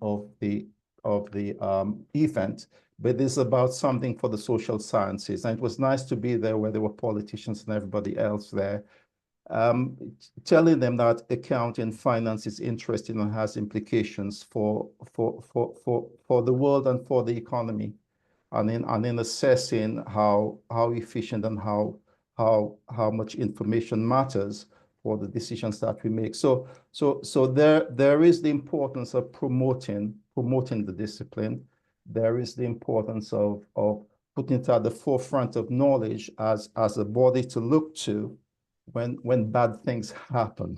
Speaker 4: event, but it's about something for the social sciences. And it was nice to be there where there were politicians and everybody else there, telling them that accounting and finance is interesting and has implications for the world and for the economy, and in assessing how efficient and how much information matters for the decisions that we make. So there is the importance of promoting the discipline. There is the importance of putting it at the forefront of knowledge as a body to look to when bad things happen.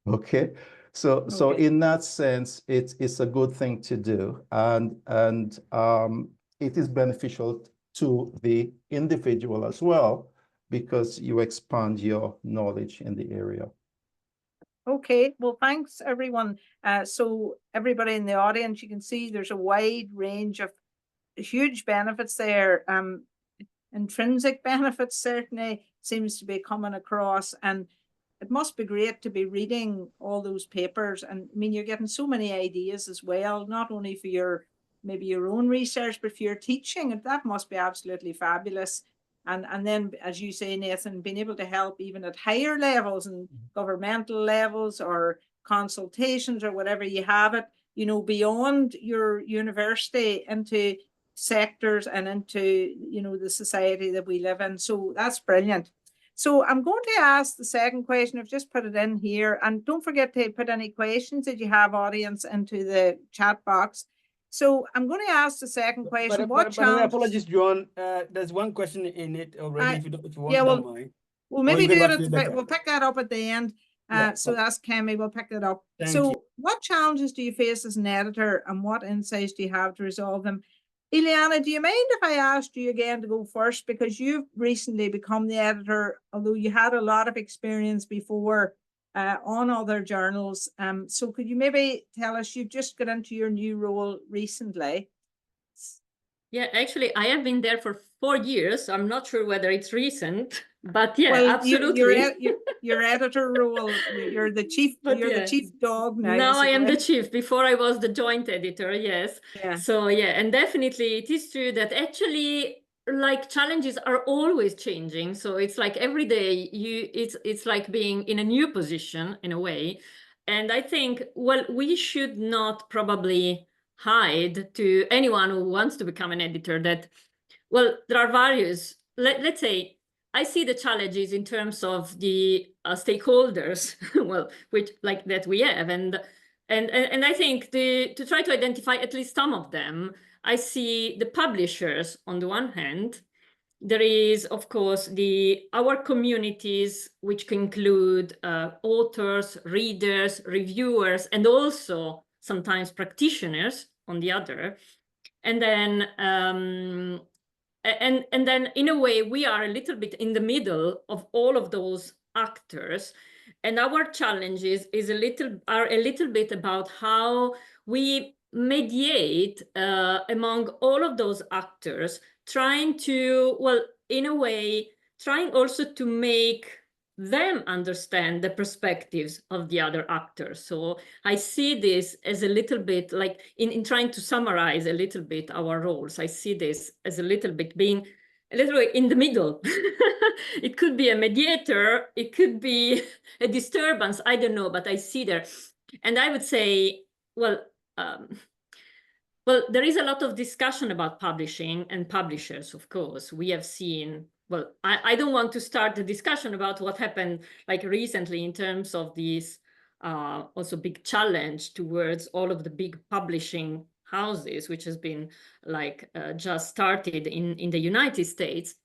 Speaker 4: Okay. So in that sense, it's a good thing to do, and it is beneficial to the individual as well, because you expand your knowledge in the area.
Speaker 2: Okay, well, thanks everyone. So everybody in the audience, you can see there's a wide range of huge benefits there. Intrinsic benefits certainly seems to be coming across, and it must be great to be reading all those papers. And I mean, you're getting so many ideas as well, not only for maybe your own research, but for your teaching, and that must be absolutely fabulous. And then, as you say, Nathan, being able to help even at higher levels and governmental levels or consultations or whatever you have it, you know, beyond your university into sectors and into, you know, the society that we live in. So that's brilliant. So I'm going to ask the second question. I've just put it in here, and don't forget to put any questions that you have, audience, into the chat box. So I'm going to ask the second question.
Speaker 1: But apologies, John. There's one question in it already. If you want,
Speaker 2: yeah,
Speaker 1: don't mind.
Speaker 2: We'll maybe do it. We'll pick that up at the end. So that's Kemi. We'll pick that up.
Speaker 1: Thank
Speaker 2: so
Speaker 1: you.
Speaker 2: What challenges do you face as an editor, and what insights do you have to resolve them? Ileana, do you mind if I asked you again to go first, because you've recently become the editor, although you had a lot of experience before on other journals. So could you maybe tell us, you've just got into your new role recently?
Speaker 5: Yeah, actually, I have been there for 4 years. I'm not sure whether it's recent, but yeah,
Speaker 2: well,
Speaker 5: absolutely.
Speaker 2: Your editor role, you're the chief.
Speaker 5: But
Speaker 2: you're
Speaker 5: yeah,
Speaker 2: the chief dog now.
Speaker 5: Now I am the chief. Before I was the joint editor. Yes.
Speaker 2: Yeah.
Speaker 5: So yeah, and definitely it is true that actually, like, challenges are always changing. So it's like every day it's like being in a new position in a way. And I think, well, we should not probably hide to anyone who wants to become an editor that, well, there are various, let's say, I see the challenges in terms of the stakeholders, well, which like that we have, and I think to try to identify at least some of them, I see the publishers on the one hand. There is, of course, our communities, which include authors, readers, reviewers, and also sometimes practitioners on the other. And then and then in a way we are a little bit in the middle of all of those actors, and our challenges are a little bit about how we mediate among all of those actors, trying to, well, in a way, trying also to make them understand the perspectives of the other actors. So I see this as a little bit like in trying to summarize a little bit our roles. I see this as a little bit being a little bit in the middle. It could be a mediator, it could be a disturbance, I don't know, but I see there. And I would say, well, there is a lot of discussion about publishing and publishers, of course. We have seen, well, I don't want to start the discussion about what happened like recently in terms of this also big challenge towards all of the big publishing houses, which has been like just started in the United States.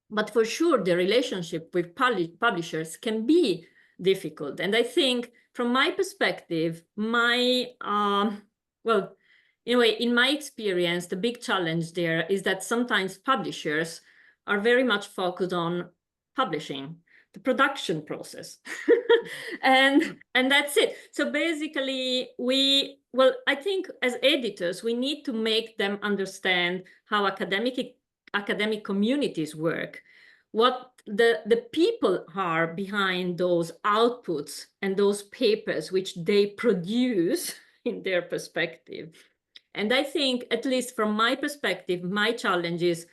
Speaker 5: But for sure, the relationship with publishers can be difficult. And I think from my perspective, well, in a way, in my experience, the big challenge there is that sometimes publishers are very much focused on publishing, the production process. and that's it. So basically, I think as editors, we need to make them understand how academic communities work, what the people are behind those outputs and those papers which they produce in their perspective. And I think, at least from my perspective, my challenges,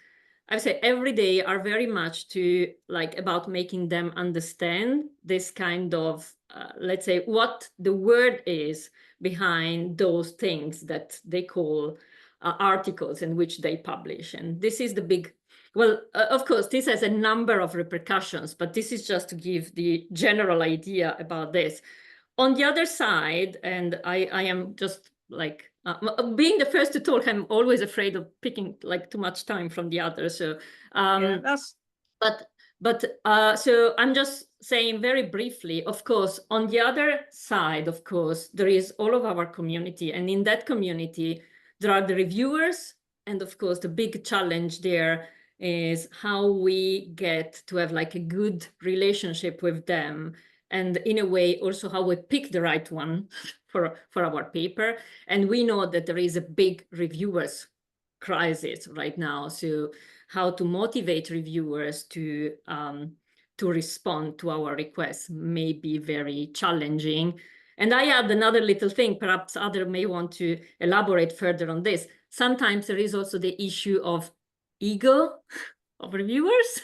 Speaker 5: I would say every day are very much to about making them understand this kind of, let's say, what the word is behind those things that they call articles in which they publish. And this is the big, well, of course, this has a number of repercussions, but this is just to give the general idea about this. On the other side, and I am just being the first to talk, I'm always afraid of picking too much time from the others. So,
Speaker 2: Yeah, that's
Speaker 5: so I'm just saying very briefly, of course, on the other side, of course, there is all of our community. And in that community, there are the reviewers. And of course, the big challenge there is how we get to have a good relationship with them. And in a way, also how we pick the right one for our paper. And we know that there is a big reviewers crisis right now. So how to motivate reviewers to respond to our requests may be very challenging. And I add another little thing, perhaps others may want to elaborate further on this. Sometimes there is also the issue of ego of reviewers,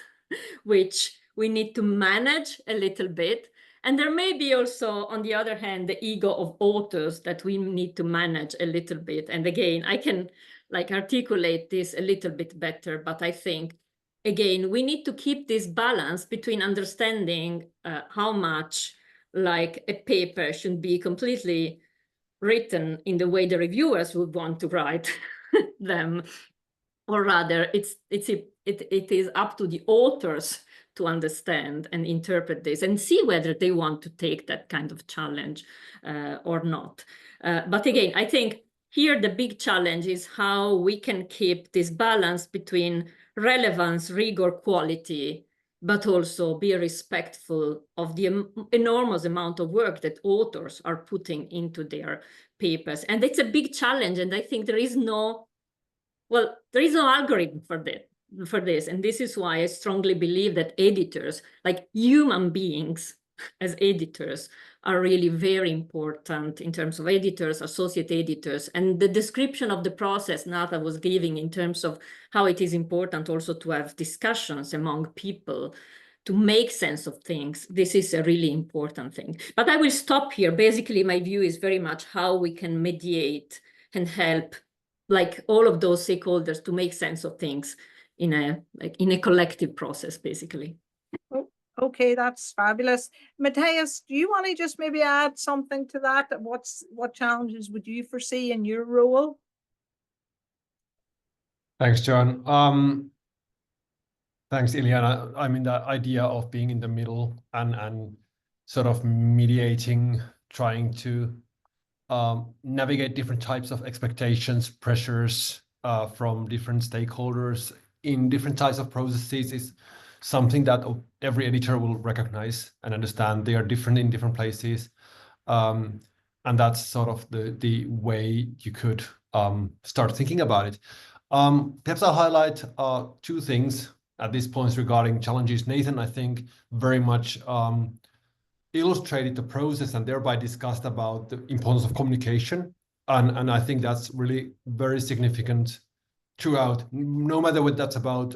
Speaker 5: which we need to manage a little bit. And there may be also, on the other hand, the ego of authors that we need to manage a little bit. And again, I can articulate this a little bit better, but I think, again, we need to keep this balance between understanding how much a paper should be completely written in the way the reviewers would want to write them, or rather it is up to the authors to understand and interpret this and see whether they want to take that kind of challenge or not. But again, I think here the big challenge is how we can keep this balance between relevance, rigor, quality, but also be respectful of the enormous amount of work that authors are putting into their papers. And it's a big challenge. And I think there is no algorithm for this. And this is why I strongly believe that editors, like human beings as editors, are really very important in terms of editors, associate editors, and the description of the process Natha was giving in terms of how it is important also to have discussions among people to make sense of things. This is a really important thing. But I will stop here. Basically, my view is very much how we can mediate and help all of those stakeholders to make sense of things in a collective process, basically.
Speaker 2: Okay, that's fabulous. Matthias, do you want to just maybe add something to that? What challenges would you foresee in your role?
Speaker 7: Thanks, John. Thanks, Ileana. I mean, the idea of being in the middle and sort of mediating, trying to navigate different types of expectations, pressures from different stakeholders in different types of processes is something that every editor will recognize and understand. They are different in different places. And that's sort of the way you could start thinking about it. Perhaps I'll highlight two things at this point regarding challenges. Nathan, I think, very much illustrated the process and thereby discussed about the importance of communication. And I think that's really very significant throughout, no matter what that's about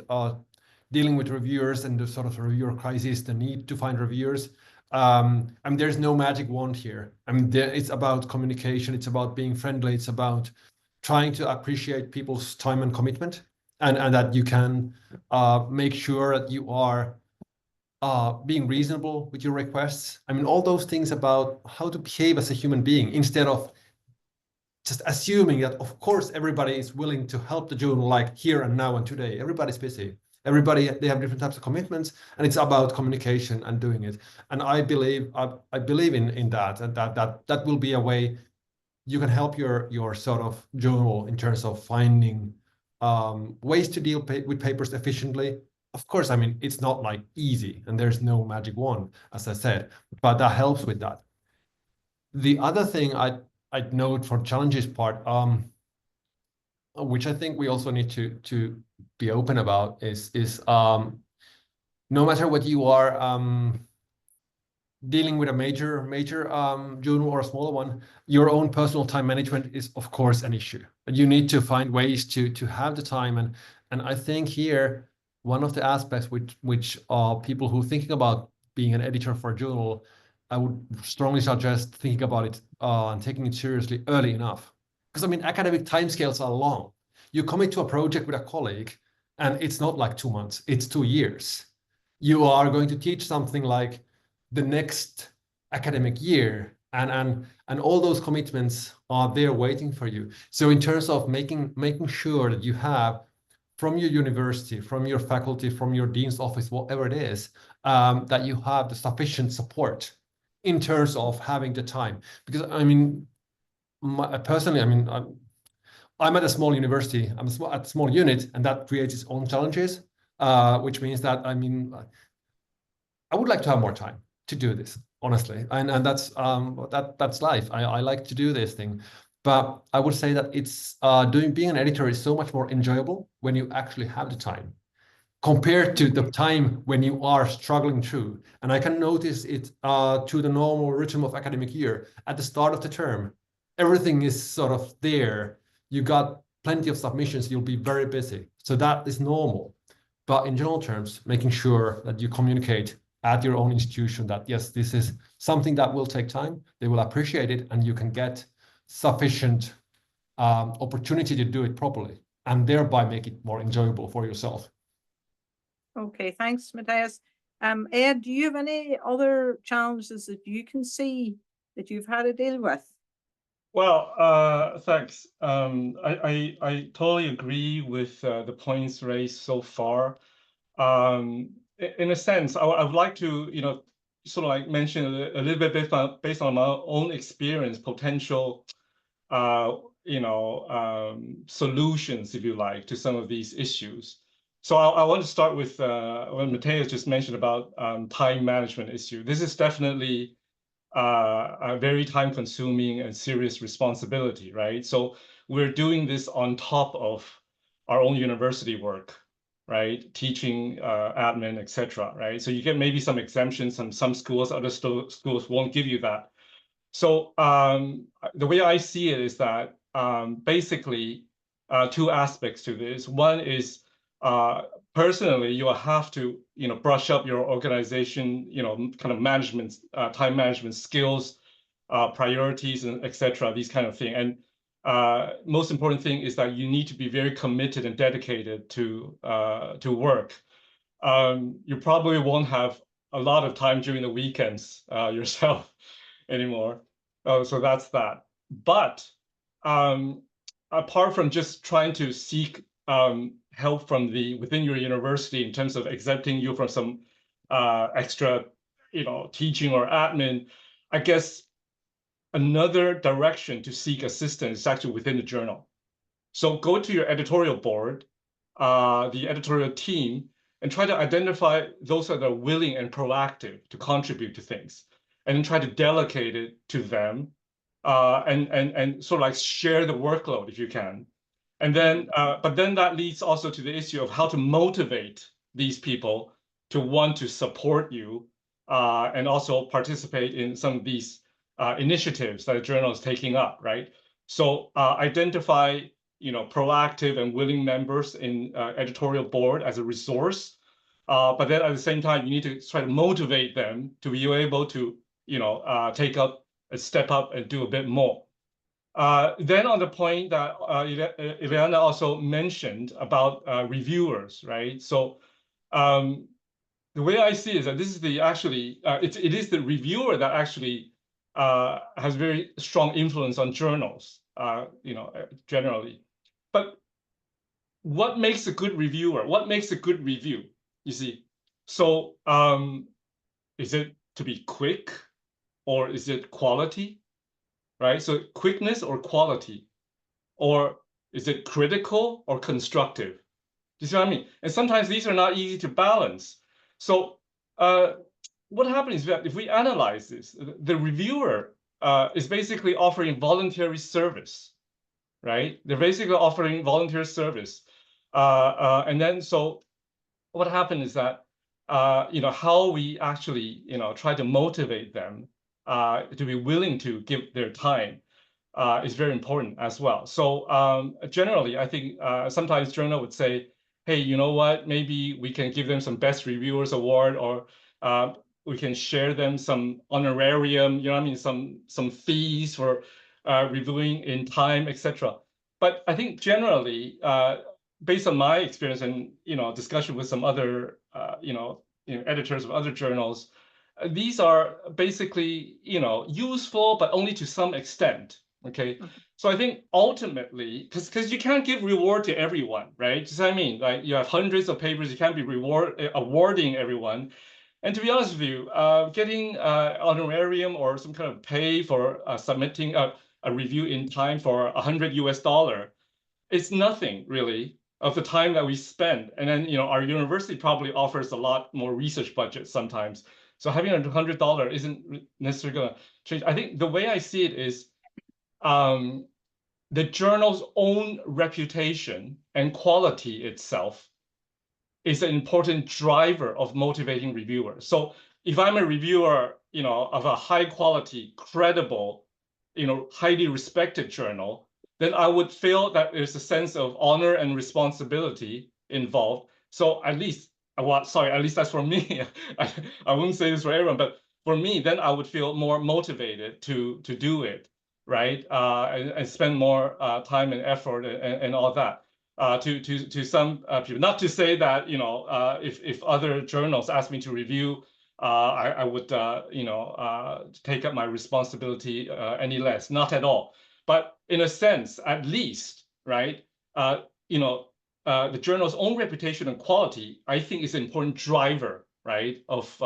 Speaker 7: dealing with reviewers and the sort of reviewer crisis, the need to find reviewers. I mean, there's no magic wand here. I mean, it's about communication. It's about being friendly. It's about trying to appreciate people's time and commitment, and that you can make sure that you are being reasonable with your requests. I mean, all those things about how to behave as a human being instead of just assuming that, of course, everybody is willing to help the journal like here and now and today. Everybody's busy. Everybody, they have different types of commitments, and it's about communication and doing it. And I believe in that, and that will be a way you can help your sort of journal in terms of finding ways to deal with papers efficiently. Of course, I mean, it's not like easy, and there's no magic wand, as I said, but that helps with that. The other thing I'd note for challenges part, which I think we also need to be open about, is no matter what you are dealing with a major journal or a smaller one, your own personal time management is of course an issue. And you need to find ways to have the time. And I think here one of the aspects which people who are thinking about being an editor for a journal, I would strongly suggest thinking about it and taking it seriously early enough. Because I mean, academic timescales are long. You commit to a project with a colleague, and it's not like 2 months, it's 2 years. You are going to teach something like the next academic year, and all those commitments are there waiting for you. So in terms of making sure that you have from your university, from your faculty, from your dean's office, whatever it is, that you have the sufficient support in terms of having the time. Because I mean, personally, I mean, I'm at a small university, I'm at a small unit, and that creates its own challenges, which means that, I mean, I would like to have more time to do this, honestly. And that's that's life. I like to do this thing. But I would say that it's being an editor is so much more enjoyable when you actually have the time, compared to the time when you are struggling through. And I can notice it to the normal rhythm of academic year. At the start of the term, everything is sort of there. You got plenty of submissions, you'll be very busy. So that is normal. But in general terms, making sure that you communicate at your own institution that, yes, this is something that will take time, they will appreciate it, and you can get sufficient opportunity to do it properly, and thereby make it more enjoyable for yourself.
Speaker 2: Okay, thanks, Matthias. Ed, do you have any other challenges that you can see that you've had to deal with?
Speaker 6: Well, thanks. I totally agree with the points raised so far. In a sense, I would like to, you know, sort of like mention a little bit based on my own experience, potential, you know, solutions, if you like, to some of these issues. So I want to start with what Matthias just mentioned about time management issue. This is definitely a very time-consuming and serious responsibility, right? So we're doing this on top of our own university work, right? Teaching, admin, etc., right? So you get maybe some exemptions, some schools, other schools won't give you that. So the way I see it is that basically 2 aspects to this. One is personally, you will have to, you know, brush up your organization, you know, kind of management, time management skills, priorities, and etc., these kind of things. And most important thing is that you need to be very committed and dedicated to work. You probably won't have a lot of time during the weekends yourself anymore. So that's that. But apart from just trying to seek help from within your university in terms of exempting you from some extra, you know, teaching or admin, I guess another direction to seek assistance is actually within the journal. So go to your editorial board, the editorial team, and try to identify those that are willing and proactive to contribute to things, and then try to delegate it to them, and sort of like share the workload if you can. And then, but then that leads also to the issue of how to motivate these people to want to support you, and also participate in some of these initiatives that a journal is taking up, right? So identify, you know, proactive and willing members in editorial board as a resource. But then at the same time, you need to try to motivate them to be able to, you know, take up, step up and do a bit more. Then on the point that Ileana also mentioned about reviewers, right? So the way I see it is that this is it is the reviewer that actually has very strong influence on journals, you know, generally. But what makes a good reviewer? What makes a good review? You see, so is it to be quick, or is it quality, right? So quickness or quality, or is it critical or constructive? Do you see what I mean? And sometimes these are not easy to balance. So what happens is that if we analyze this, the reviewer is basically offering voluntary service, right? They're basically offering volunteer service. And then so what happened is that how we actually, try to motivate them to be willing to give their time is very important as well. So generally, I think sometimes journal would say, hey, you know what, maybe we can give them some Best Reviewers Award, or we can share them some honorarium, some fees for reviewing in time, etc. But I think generally, based on my experience and discussion with some other editors of other journals, these are basically useful, but only to some extent. Okay, so I think ultimately, because you can't give reward to everyone, right? Does that mean like you have hundreds of papers, you can't be awarding everyone? And to be honest with you, getting honorarium or some kind of pay for submitting a review in time for $100 it's nothing really of the time that we spend. And then, our university probably offers a lot more research budget sometimes. So having $100 isn't necessarily going to change. I think the way I see it is the journal's own reputation and quality itself is an important driver of motivating reviewers. So if I'm a reviewer, of a high quality, credible, highly respected journal, then I would feel that there's a sense of honor and responsibility involved. So at least that's for me. I wouldn't say this for everyone, but for me, then I would feel more motivated to do it, right? And spend more time and effort and all that. To some people, not to say that if other journals ask me to review, I would take up my responsibility any less, not at all. But in a sense, at least, right? The journal's own reputation and quality, I think, is an important driver, right, of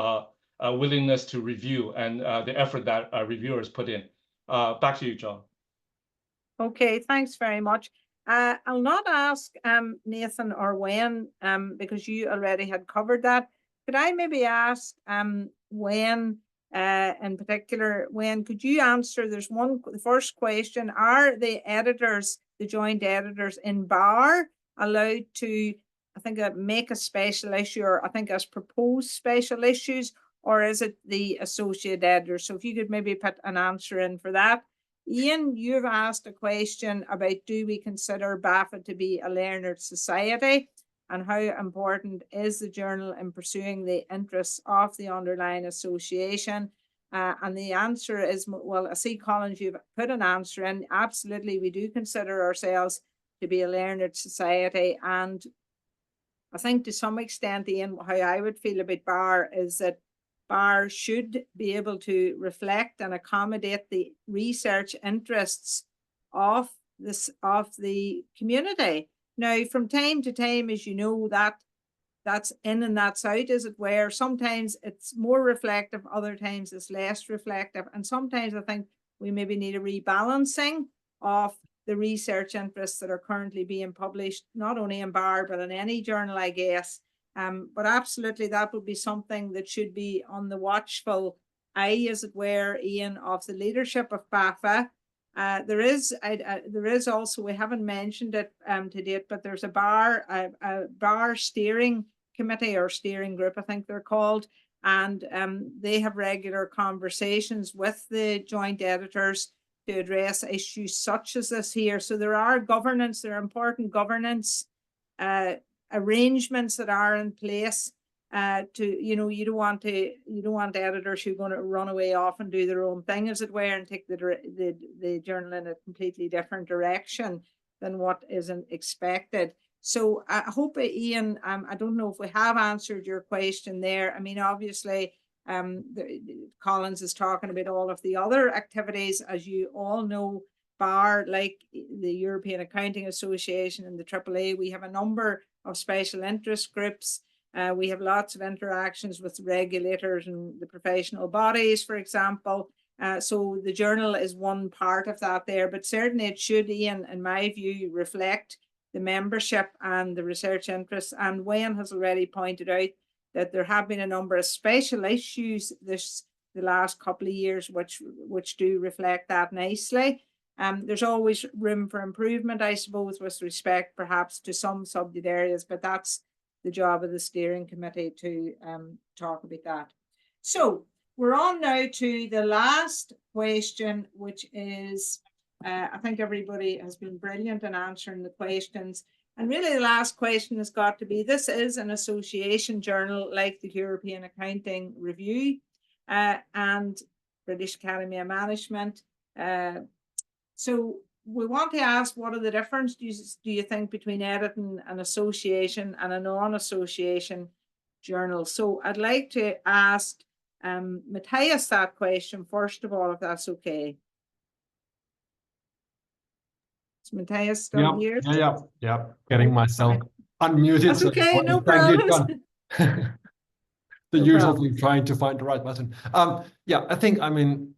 Speaker 6: willingness to review and the effort that reviewers put in. Back to you, John.
Speaker 2: Okay, thanks very much. I'll not ask Nathan or Wayne because you already had covered that. Could I maybe ask Wayne in particular? Wayne, could you answer? The first question: are the editors, the joint editors in BAR, allowed to, I think, make a special issue, or I think as proposed special issues, or is it the associate editor? So if you could maybe put an answer in for that. Ian, you've asked a question about, do we consider BAFA to be a learned society, and how important is the journal in pursuing the interests of the underlying association? And the answer is, well, I see, Collins, you've put an answer in. Absolutely, we do consider ourselves to be a learned society. And I think to some extent, Ian, how I would feel about BAR is that BAR should be able to reflect and accommodate the research interests of the community. Now, from time to time, as you know, that's in and that's out, as it were. Sometimes it's more reflective, other times it's less reflective. And sometimes I think we maybe need a rebalancing of the research interests that are currently being published, not only in BAR, but in any journal, I guess. But absolutely, that would be something that should be on the watchful eye, as it were, Ian, of the leadership of BAFA. There is also, we haven't mentioned it to date, but there's a BAR steering committee, or steering group, I think they're called, and they have regular conversations with the joint editors to address issues such as this here. So there are important governance arrangements that are in place you don't want editors who are going to run away off and do their own thing, as it were, and take the journal in a completely different direction than what isn't expected. So I hope, Ian, I don't know if we have answered your question there. I mean, obviously, Collins is talking about all of the other activities. As you all know, BAR, like the European Accounting Association and the AAA, we have a number of special interest groups. We have lots of interactions with regulators and the professional bodies, for example. So the journal is one part of that there, but certainly it should, Ian, in my view, reflect the membership and the research interests. And Wayne has already pointed out that there have been a number of special issues the last couple of years, which do reflect that nicely. There's always room for improvement, I suppose, with respect perhaps to some subject areas, but that's the job of the steering committee to talk about that. So we're on now to the last question, which is, I think everybody has been brilliant in answering the questions. And really the last question has got to be, this is an association journal like the European Accounting Review and British Academy of Management. So we want to ask, what are the differences, do you think, between editing an association and a non-association journal? So I'd like to ask Matthias that question first of all, if that's okay. Is Matthias still here?
Speaker 7: Yeah. Getting myself unmuted.
Speaker 2: That's okay, no problem.
Speaker 7: The usual thing, trying to find the right button. Yeah, I think, I mean,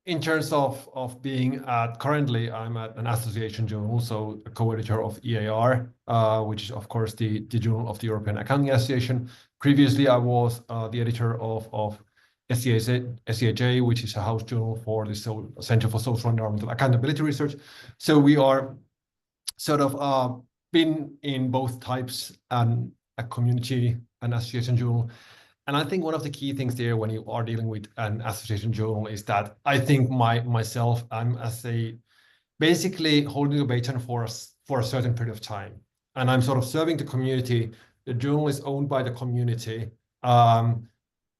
Speaker 7: in terms of being currently, I'm at an association journal, so a co-editor of EAR, which is of course the journal of the European Accounting Association. Previously, I was the editor of SCAJ, which is a house journal for the Center for Social and Environmental Accountability Research. So we are sort of been in both types, and a community and association journal. And I think one of the key things there when you are dealing with an association journal is that I think myself, I'm basically holding a baton for a certain period of time. And I'm sort of serving the community. The journal is owned by the community. The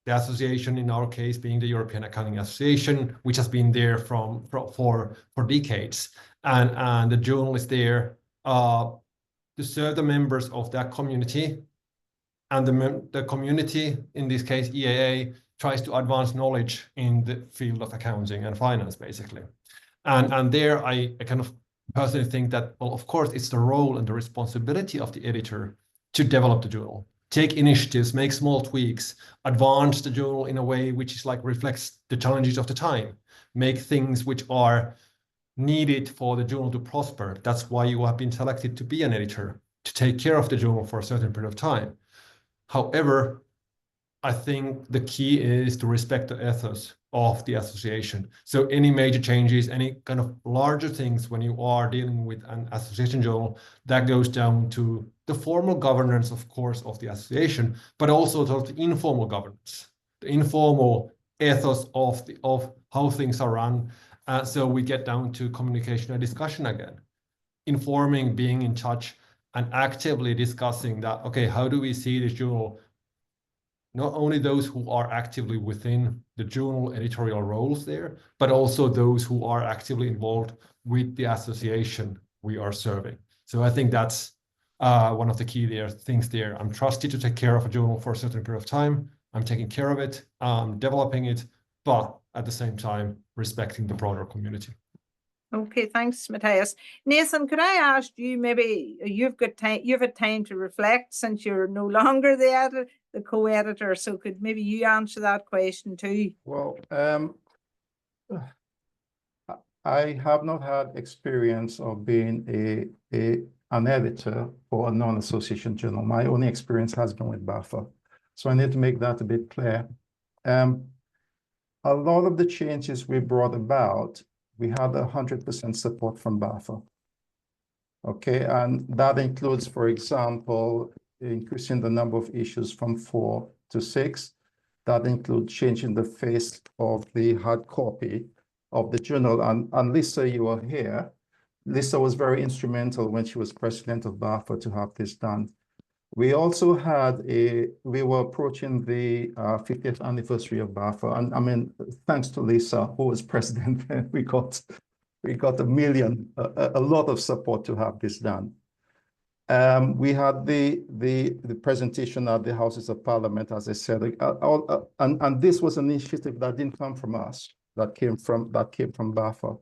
Speaker 7: association, in our case, being the European Accounting Association, which has been there for decades. And the journal is there to serve the members of that community. And the community, in this case EAA, tries to advance knowledge in the field of accounting and finance, basically. And there I kind of personally think that, well, of course, it's the role and the responsibility of the editor to develop the journal, take initiatives, make small tweaks, advance the journal in a way which is like reflects the challenges of the time, make things which are needed for the journal to prosper. That's why you have been selected to be an editor, to take care of the journal for a certain period of time. However, I think the key is to respect the ethos of the association. So any major changes, any kind of larger things when you are dealing with an association journal, that goes down to the formal governance, of course, of the association, but also sort of the informal governance, the informal ethos of how things are run. So we get down to communication and discussion again, informing, being in touch, and actively discussing that, okay, how do we see this journal? Not only those who are actively within the journal editorial roles there, but also those who are actively involved with the association we are serving. So I think that's one of the key things there. I'm trusted to take care of a journal for a certain period of time. I'm taking care of it, developing it, but at the same time, respecting the broader community.
Speaker 2: Okay, thanks, Matthias. Nathan, could I ask you, maybe you've had time to reflect since you're no longer the co-editor, so could maybe you answer that question too?
Speaker 4: Well, I have not had experience of being an editor for a non-association journal. My only experience has been with BAFA. So I need to make that a bit clear. A lot of the changes we brought about, we had 100% support from BAFA. Okay, and that includes, for example, increasing the number of issues from 4 to 6. That includes changing the face of the hard copy of the journal. And Lisa, you were here. Lisa was very instrumental when she was president of BAFA to have this done. We also had we were approaching the 50th anniversary of BAFA. And I mean, thanks to Lisa, who was president, we got a lot of support to have this done. We had the presentation at the Houses of Parliament, as I said, and this was an initiative that didn't come from us, that came from BAFA.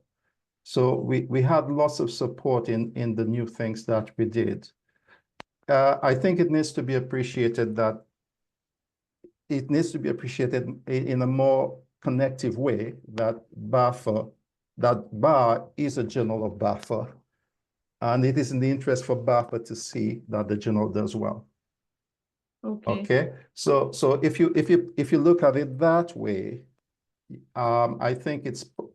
Speaker 4: So we had lots of support in the new things that we did. I think it needs to be appreciated in a more connective way that BA is a journal of BAFA, and it is in the interest for BAFA to see that the journal does well. Okay. So if you look at it that way, I think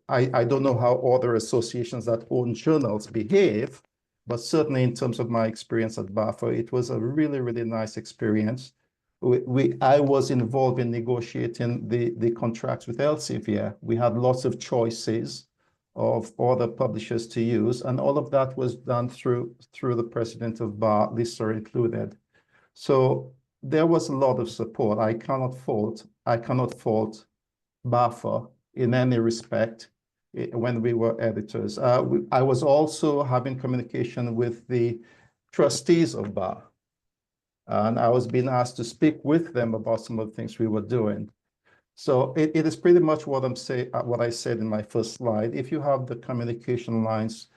Speaker 4: I don't know how other associations that own journals behave, But certainly in terms of my experience at BAFA, it was a really, really nice experience. I was involved in negotiating the contracts with Elsevier. We had lots of choices of other publishers to use, and all of that was done through the president of BAR, Lister included. So there was a lot of support. I cannot fault BAFA in any respect when we were editors. I was also having communication with the trustees of BAR, and I was being asked to speak with them about some of the things we were doing. So it is pretty much what I said in my first slide. If you have the communication lines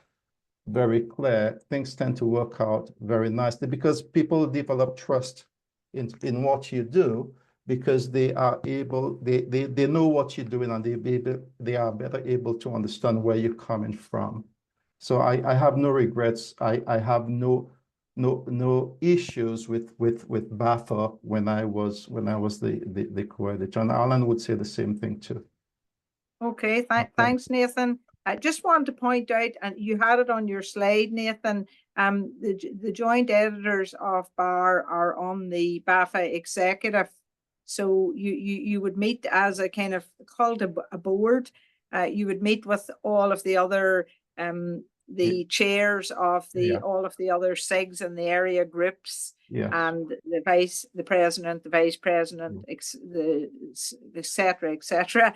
Speaker 4: very clear, things tend to work out very nicely because people develop trust in what you do, because they are able, they know what you're doing, and they are better able to understand where you're coming from. So I have no regrets. I have no issues with BAFA when I was the co-editor, and Alan would say the same thing too.
Speaker 2: Okay, thanks, Nathan. I just wanted to point out, and you had it on your slide, Nathan, the joint editors of BAR are on the BAFA executive. So you would meet as a kind of called a board. You would meet with all of the other the chairs of all of the other SIGs and the area groups, and the president, the vice president, et cetera.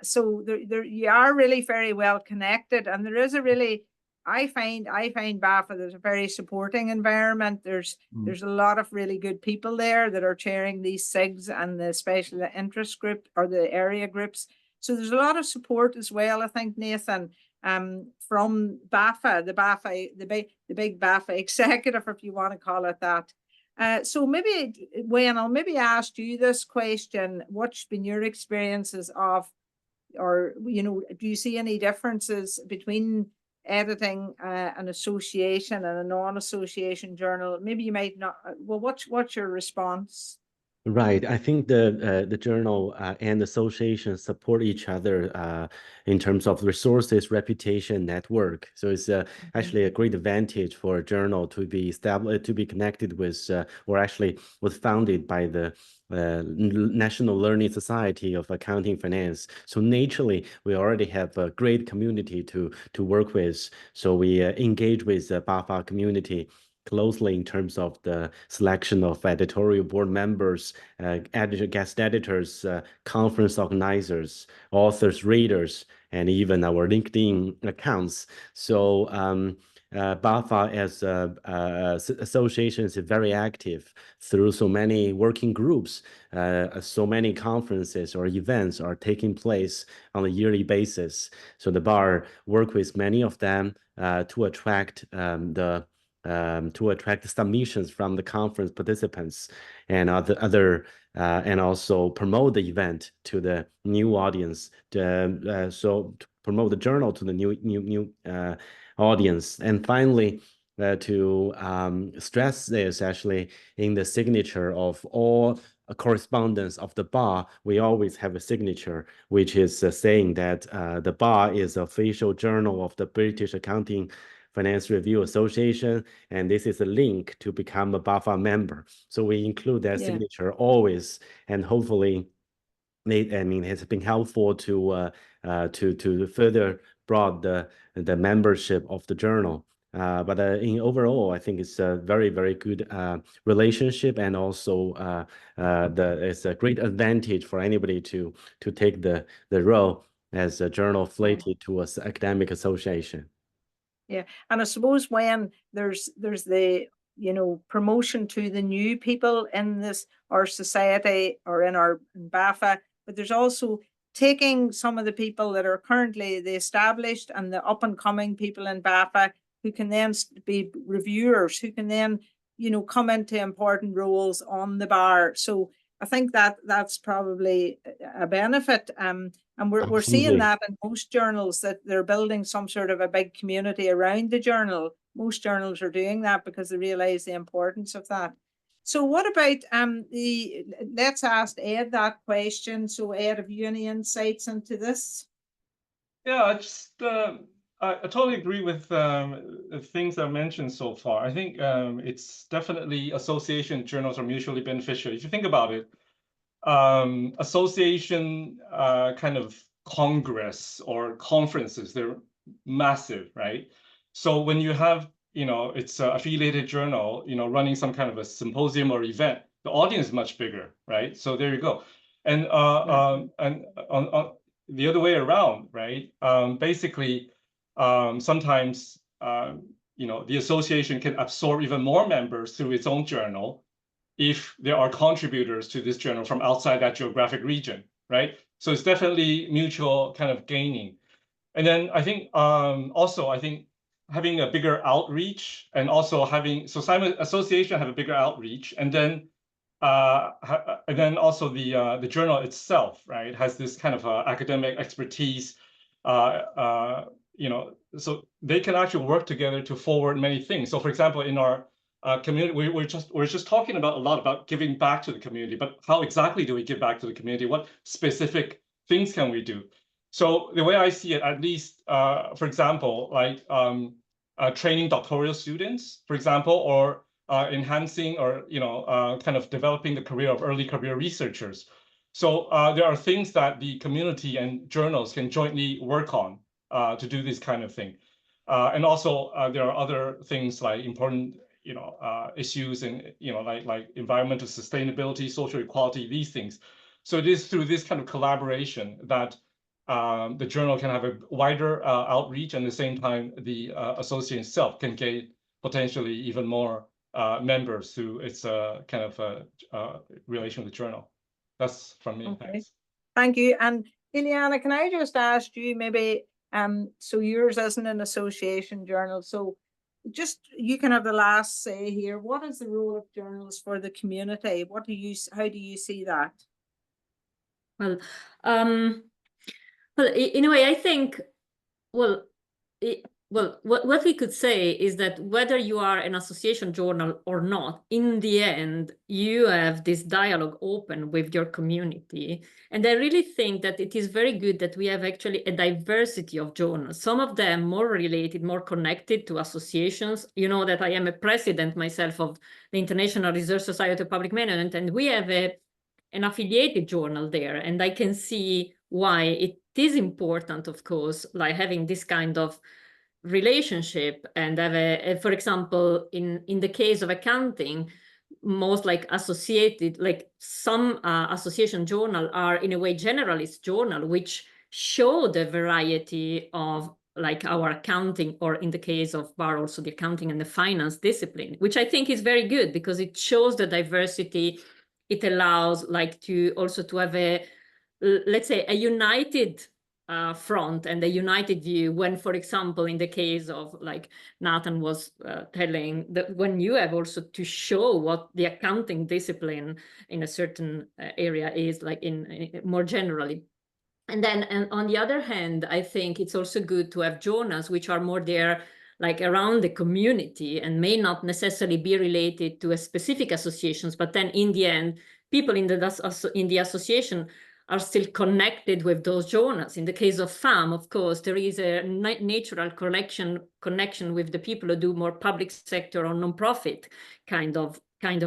Speaker 2: So there you are really very well connected, and there is a really, I find BAFA, there's a very supporting environment. There's a lot of really good people there that are chairing these SIGs and the special interest group or the area groups. So there's a lot of support as well, I think, Nathan, from BAFA, the big BAFA executive, if you want to call it that. So maybe, Wayne, I'll maybe ask you this question. What's been your experiences of, or, do you see any differences between editing an association and a non-association journal? Maybe you might not, well, what's your response?
Speaker 3: Right. I think the journal and association support each other in terms of resources, reputation, network. So it's actually a great advantage for a journal to be established, to be connected with, or actually was founded by the National Learning Society of Accounting Finance. So naturally, we already have a great community to work with. So we engage with the BAFA community closely in terms of the selection of editorial board members, guest editors, conference organizers, authors, readers, and even our LinkedIn accounts. So BAFA as association is very active through so many working groups. So many conferences or events are taking place on a yearly basis. So the BAR work with many of them to attract submissions from the conference participants and and also promote the event to the new audience. So to promote the journal to the new audience. And finally, to stress this, actually in the signature of all correspondence of the BAR, we always have a signature, which is saying that the BAR is the official journal of the British Accounting Finance Review Association, and this is a link to become a BAFA member. So we include that signature always, and hopefully, it's been helpful to further broad the membership of the journal. But in overall, I think it's a very, very good relationship, and also it's a great advantage for anybody to take the role as a journal affiliated to an academic association.
Speaker 2: Yeah, and I suppose when there's the promotion to the new people in our society or in BAFA, but there's also taking some of the people that are currently the established and the up and coming people in BAFA who can then be reviewers, who can then come into important roles on the BAR. So I think that's probably a benefit. And we're seeing that in most journals, that they're building some sort of a big community around the journal. Most journals are doing that because they realize the importance of that. So what about let's ask Ed that question. So Ed, have you any insights into this?
Speaker 6: Yeah, I totally agree with the things I've mentioned so far. I think it's definitely association journals are mutually beneficial. If you think about it, association kind of congress or conferences, they're massive, right? So when you have, it's an affiliated journal, running some kind of a symposium or event, the audience is much bigger, right? So there you go. And and on the other way around, right? Basically, sometimes the association can absorb even more members through its own journal if there are contributors to this journal from outside that geographic region, right? So it's definitely mutual kind of gaining. And then I think also I think having a bigger outreach and also having, so Simon Association have a bigger outreach, and then also the journal itself, right, has this kind of academic expertise, so they can actually work together to forward many things. So for example, in our community, we're just talking about a lot about giving back to the community, but how exactly do we give back to the community? What specific things can we do? So the way I see it, at least, for example, like training doctoral students, for example, or enhancing or kind of developing the career of early career researchers. So there are things that the community and journals can jointly work on to do this kind of thing. And also there are other things like important issues and like environmental sustainability, social equality, these things. So it is through this kind of collaboration that the journal can have a wider outreach, and at the same time the association itself can gain potentially even more members through its kind of relation with the journal. That's from me.
Speaker 2: Okay.
Speaker 6: Thanks.
Speaker 2: Thank you. And Ileana, can I just ask you maybe, so yours isn't an association journal, so just you can have the last say here. What is the role of journals for the community? How do you see that?
Speaker 5: Well, in a way, I think, what we could say is that whether you are an association journal or not, in the end, you have this dialogue open with your community. And I really think that it is very good that we have actually a diversity of journals, some of them more related, more connected to associations. You know that I am a president myself of the International Research Society of Public Management, and we have an affiliated journal there. And I can see why it is important, of course, like having this kind of relationship and have for example, in the case of accounting, most like associated, like some association journal are in a way generalist journal, which show the variety of like our accounting, or in the case of BAR, also the accounting and the finance discipline, which I think is very good because it shows the diversity. It allows like to also to have a, let's say, a united front and a united view when, for example, in the case of like Nathan was telling, that when you have also to show what the accounting discipline in a certain area is like in more generally. And then and on the other hand, I think it's also good to have journals which are more there like around the community and may not necessarily be related to a specific associations, but then in the end, people in the association are still connected with those journals. In the case of FAM, of course, there is a natural connection with the people who do more public sector or non-profit kind of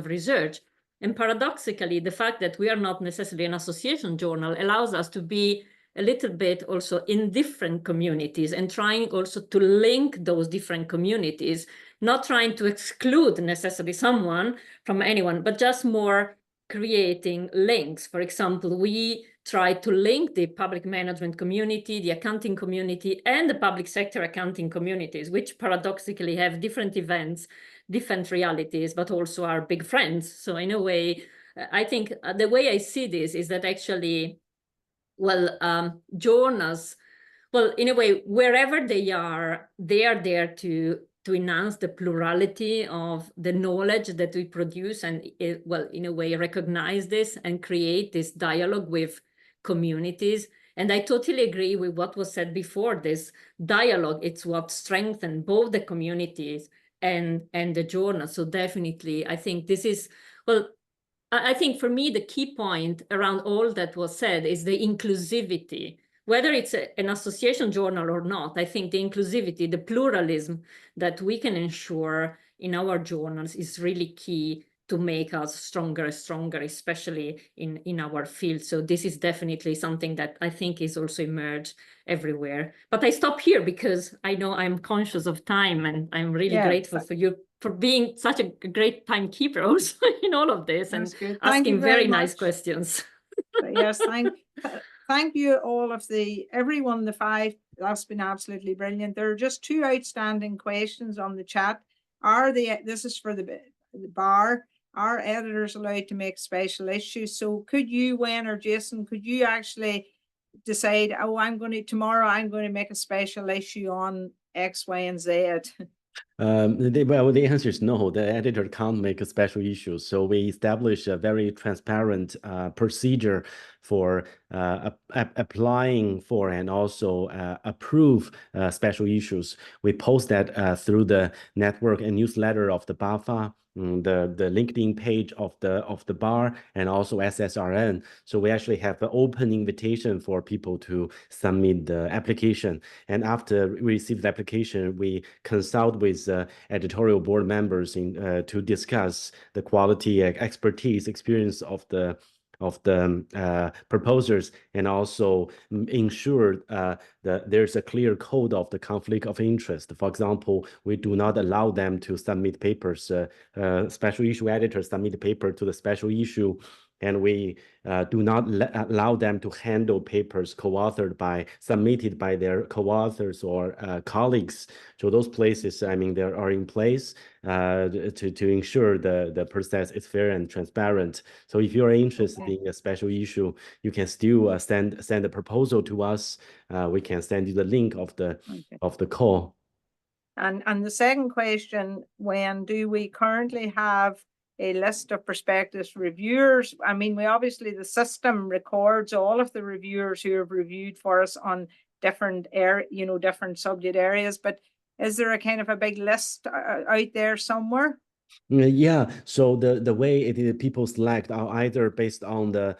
Speaker 5: research. And paradoxically, the fact that we are not necessarily an association journal allows us to be a little bit also in different communities and trying also to link those different communities, not trying to exclude necessarily someone from anyone, but just more creating links. For example, we try to link the public management community, the accounting community, and the public sector accounting communities, which paradoxically have different events, different realities, but also are big friends. So in a way, I think the way I see this is that actually, well, journals, well, in a way, wherever they are there to enhance the plurality of the knowledge that we produce and, well, in a way, recognize this and create this dialogue with communities. And I totally agree with what was said before. This dialogue, it's what strengthens both the communities and the journal. So definitely, I think this is, well, I think for me, the key point around all that was said is the inclusivity whether it's an association journal or not, I think the inclusivity, the pluralism that we can ensure in our journals is really key to make us stronger, especially in our field. So this is definitely something that I think is also emerged everywhere. But I stop here because I know I'm conscious of time, and I'm really grateful for you for being such a great timekeeper also in all of this.
Speaker 2: That's
Speaker 5: and
Speaker 2: good. Thank you
Speaker 5: asking very
Speaker 2: much.
Speaker 5: nice questions.
Speaker 2: Yes, thank you all of everyone, the 5. That's been absolutely brilliant. There are just 2 outstanding questions on the chat. This is for the bar. Are editors allowed to make special issues? So could you, Wayne or Jason, could you actually decide, oh, tomorrow I'm going to make a special issue on X, Y, and Z?
Speaker 3: Well, the answer is no. The editor can't make a special issue. So we establish a very transparent procedure for applying for and also approve special issues. We post that through the network and newsletter of the BAFA, the LinkedIn page of the bar, and also SSRN. So we actually have an open invitation for people to submit the application. And after we receive the application, we consult with editorial board members to discuss the quality, expertise, experience of the proposers, and also ensure that there's a clear code of the conflict of interest. For example, we do not allow them to submit papers. Special issue editors submit a paper to the special issue, and we do not allow them to handle papers submitted by their co-authors or colleagues. So those places, I mean, they are in place to ensure the process is fair and transparent. So if you're interested in a special issue, you can still send a proposal to us. We can send you the link of the call.
Speaker 2: And the second question, when do we currently have a list of prospective reviewers? I mean, the system records all of the reviewers who have reviewed for us on different different subject areas, but is there a kind of a big list out there somewhere?
Speaker 3: Yeah, so the way people select are either based on the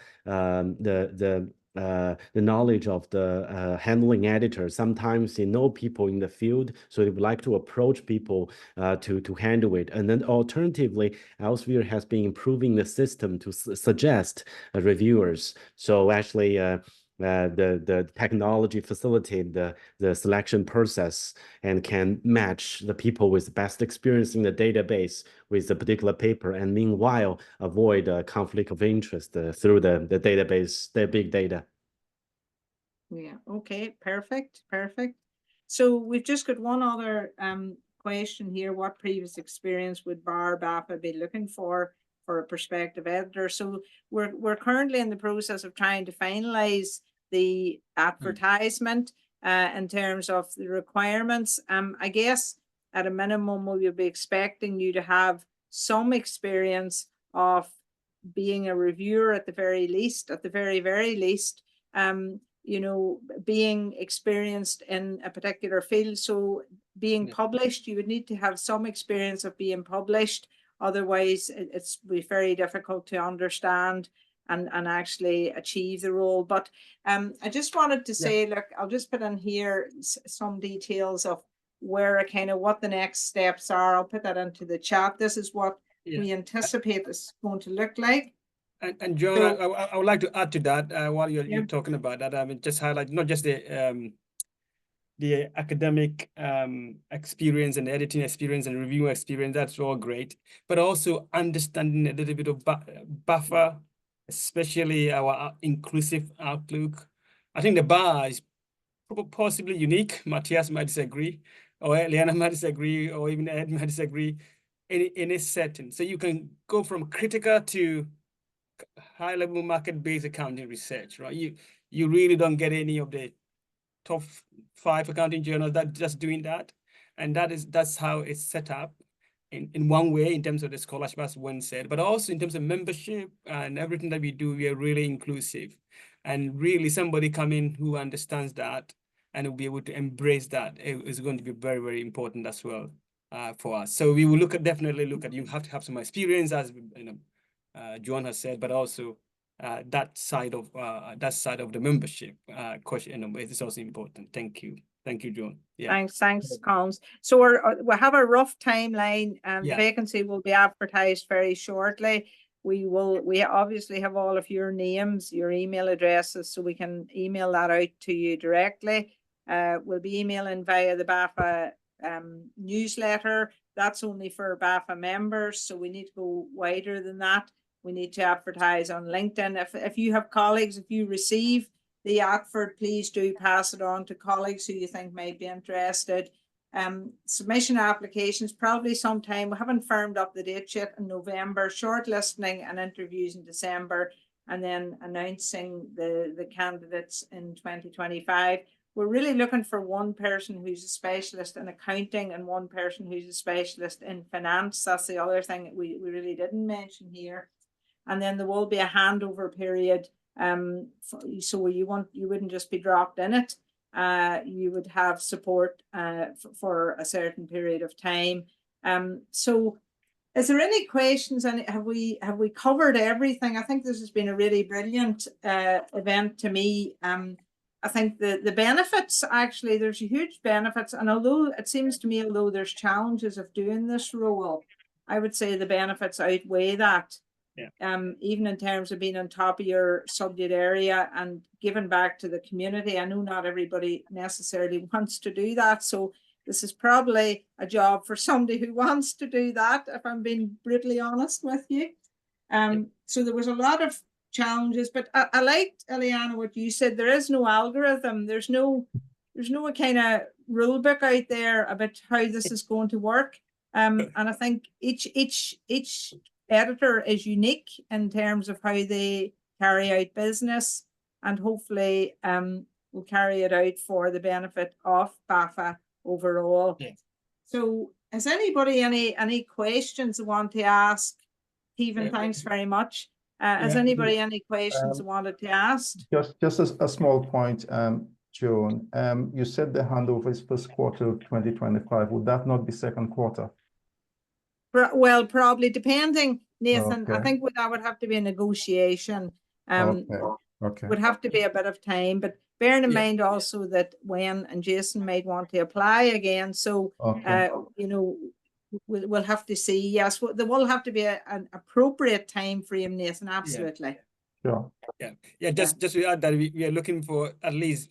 Speaker 3: knowledge of the handling editor. Sometimes they know people in the field, so they would like to approach people to handle it. And then alternatively, Elsevier has been improving the system to suggest reviewers. So actually, the technology facilitate the selection process and can match the people with the best experience in the database with a particular paper, and meanwhile avoid a conflict of interest through the database, the big data.
Speaker 2: Yeah, okay, perfect. So we've just got one other question here. What previous experience would BAFA be looking for a prospective editor? So we're currently in the process of trying to finalize the advertisement in terms of the requirements. I guess at a minimum, we would be expecting you to have some experience of being a reviewer at the very least, being experienced in a particular field. So being published, you would need to have some experience of being published. Otherwise, it's be very difficult to understand and actually achieve the role. But I just wanted to say, look, I'll just put in here some details of what the next steps are. I'll put that into the chat. This is what we anticipate this is going to look like.
Speaker 1: And John, I would like to add to that while you're talking about that. I mean, just highlight not just the academic experience and editing experience and review experience. That's all great, but also understanding a little bit of BAFA, especially our inclusive outlook. I think the bar is possibly unique. Matthias might disagree, or Liana might disagree, or even Ed might disagree in a setting. So you can go from critical to high-level market-based accounting research, right? You really don't get any of the top 5 accounting journals that just doing that, and that's how it's set up in one way in terms of the scholarship, as one said, but also in terms of membership and everything that we do. We are really inclusive, and really somebody coming who understands that and will be able to embrace that is going to be very, very important as well for us. So we will definitely look at. You have to have some experience, as John has said, but also that side of the membership question. It is also important. Thank you, John. Yeah.
Speaker 2: Thanks, Collins. So we have a rough timeline. The vacancy will be advertised very shortly. We obviously have all of your names, your email addresses, so we can email that out to you directly. We'll be emailing via the BAFA newsletter. That's only for BAFA members, so we need to go wider than that. We need to advertise on LinkedIn. If you have colleagues, if you receive the advert, please do pass it on to colleagues who you think might be interested. Submission applications probably sometime, we haven't firmed up the date yet, in November, shortlisting and interviews in December, and then announcing the candidates in 2025. We're really looking for one person who's a specialist in accounting and one person who's a specialist in finance. That's the other thing that we really didn't mention here. And then there will be a handover period. So you wouldn't just be dropped in it. You would have support for a certain period of time. So is there any questions? And have we covered everything? I think this has been a really brilliant event to me. I think the benefits, actually, there's huge benefits. And although it seems to me, although there's challenges of doing this role, I would say the benefits outweigh that. Yeah. Even in terms of being on top of your subject area and giving back to the community. I know not everybody necessarily wants to do that. So this is probably a job for somebody who wants to do that, if I'm being brutally honest with you. So there was a lot of challenges, but I liked, Eliana, what you said. There is no algorithm. There's no kind of rule book out there about how this is going to work. And I think each editor is unique in terms of how they carry out business, and hopefully will carry it out for the benefit of BAFA overall. Yeah. So has anybody any questions they want to ask? Stephen, thanks very much. Has anybody any questions they wanted to ask?
Speaker 4: Just a small point, Joan. You said the handover is first quarter of 2025. Would that not be second quarter?
Speaker 2: Well, probably, depending, Nathan. Okay. I think that would have to be a negotiation.
Speaker 4: Okay.
Speaker 2: Would have to be a bit of time, but bearing in mind also that Wayne and Jason might want to apply again. So, you know, we'll have to see. Yes, there will have to be an appropriate time frame, Nathan. Absolutely.
Speaker 4: Sure.
Speaker 1: Yeah. Just to add that we are looking for at least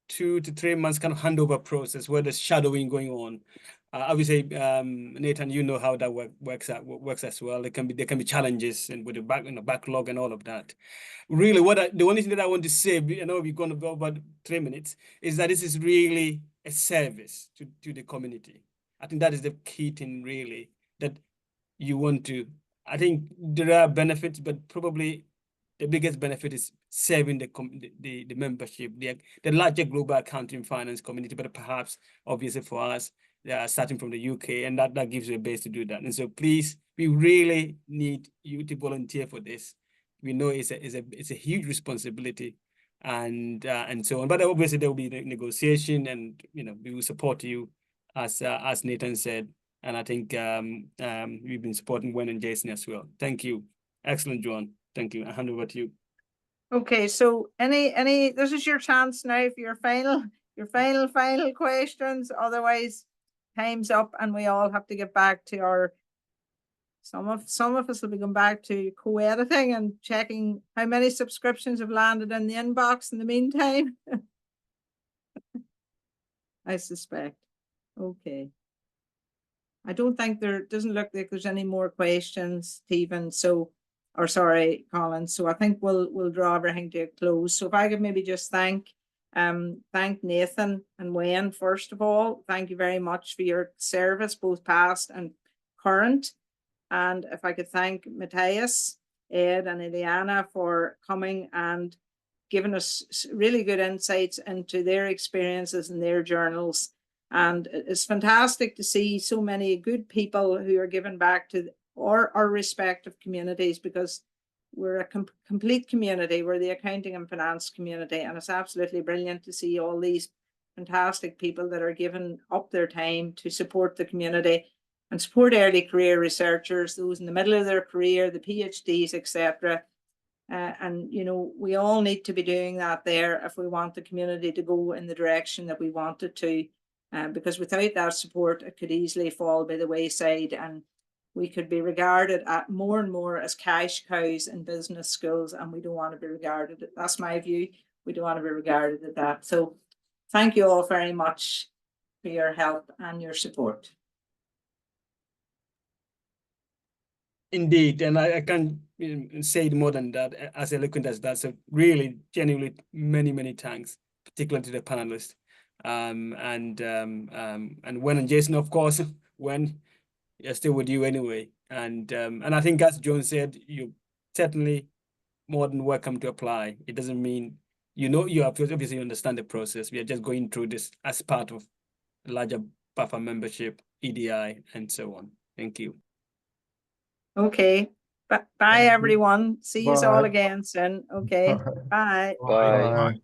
Speaker 1: 2 to 3 months kind of handover process where there's shadowing going on. Obviously, Nathan, you know how that works as well. There can be challenges and with the backlog and all of that. Really, the only thing that I want to say, I know we're going to go about 3 minutes, is that this is really a service to the community. I think that is the key thing, really, that you want to. I think there are benefits, but probably the biggest benefit is serving the membership, the larger global accounting finance community, but perhaps obviously for us, starting from the UK, and that gives you a base to do that. And so please, we really need you to volunteer for this. We know it's a huge responsibility, and so on. But obviously there will be negotiation, and we will support you as Nathan said. And I think we've been supporting Gwen and Jason as well. Thank you. Excellent, John. Thank you. I hand over to you.
Speaker 2: Okay, so this is your chance now for your final questions. Otherwise, time's up, and we all have to get back to our. Some of us will be going back to co-editing and checking how many subscriptions have landed in the inbox in the meantime. I suspect. Okay. I don't think doesn't look like there's any more questions, Stephen. Or sorry, Colin. So I think we'll draw everything to a close. So if I could maybe just thank Nathan and Wayne, first of all. Thank you very much for your service, both past and current. And if I could thank Matthias, Ed, and Eliana for coming and giving us really good insights into their experiences and their journals. And it's fantastic to see so many good people who are giving back to our respective communities, because we're a complete community. We're the accounting and finance community, and it's absolutely brilliant to see all these fantastic people that are giving up their time to support the community and support early career researchers, those in the middle of their career, the PhDs, etc. And, you know, we all need to be doing that there if we want the community to go in the direction that we want it to. Because without that support, it could easily fall by the wayside, and we could be regarded at more and more as cash cows in business schools, and we don't want to be regarded. That's my view. We don't want to be regarded at that. So thank you all very much for your help and your support.
Speaker 1: Indeed, and I can't say it more than that, as eloquent as that. So really, genuinely, many thanks, particularly to the panelists. And Wen and Jason, of course, Wen, are still with you anyway. And I think, as Joan said, you're certainly more than welcome to apply. It doesn't mean, you know, you have to obviously understand the process. We are just going through this as part of a larger BAFA membership, EDI, and so on. Thank you.
Speaker 2: Okay. Bye,
Speaker 4: Thank you.
Speaker 2: everyone. See you all
Speaker 4: Bye.
Speaker 2: again soon. Okay. Bye.
Speaker 8: Bye.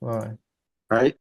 Speaker 4: Bye.
Speaker 8: Right.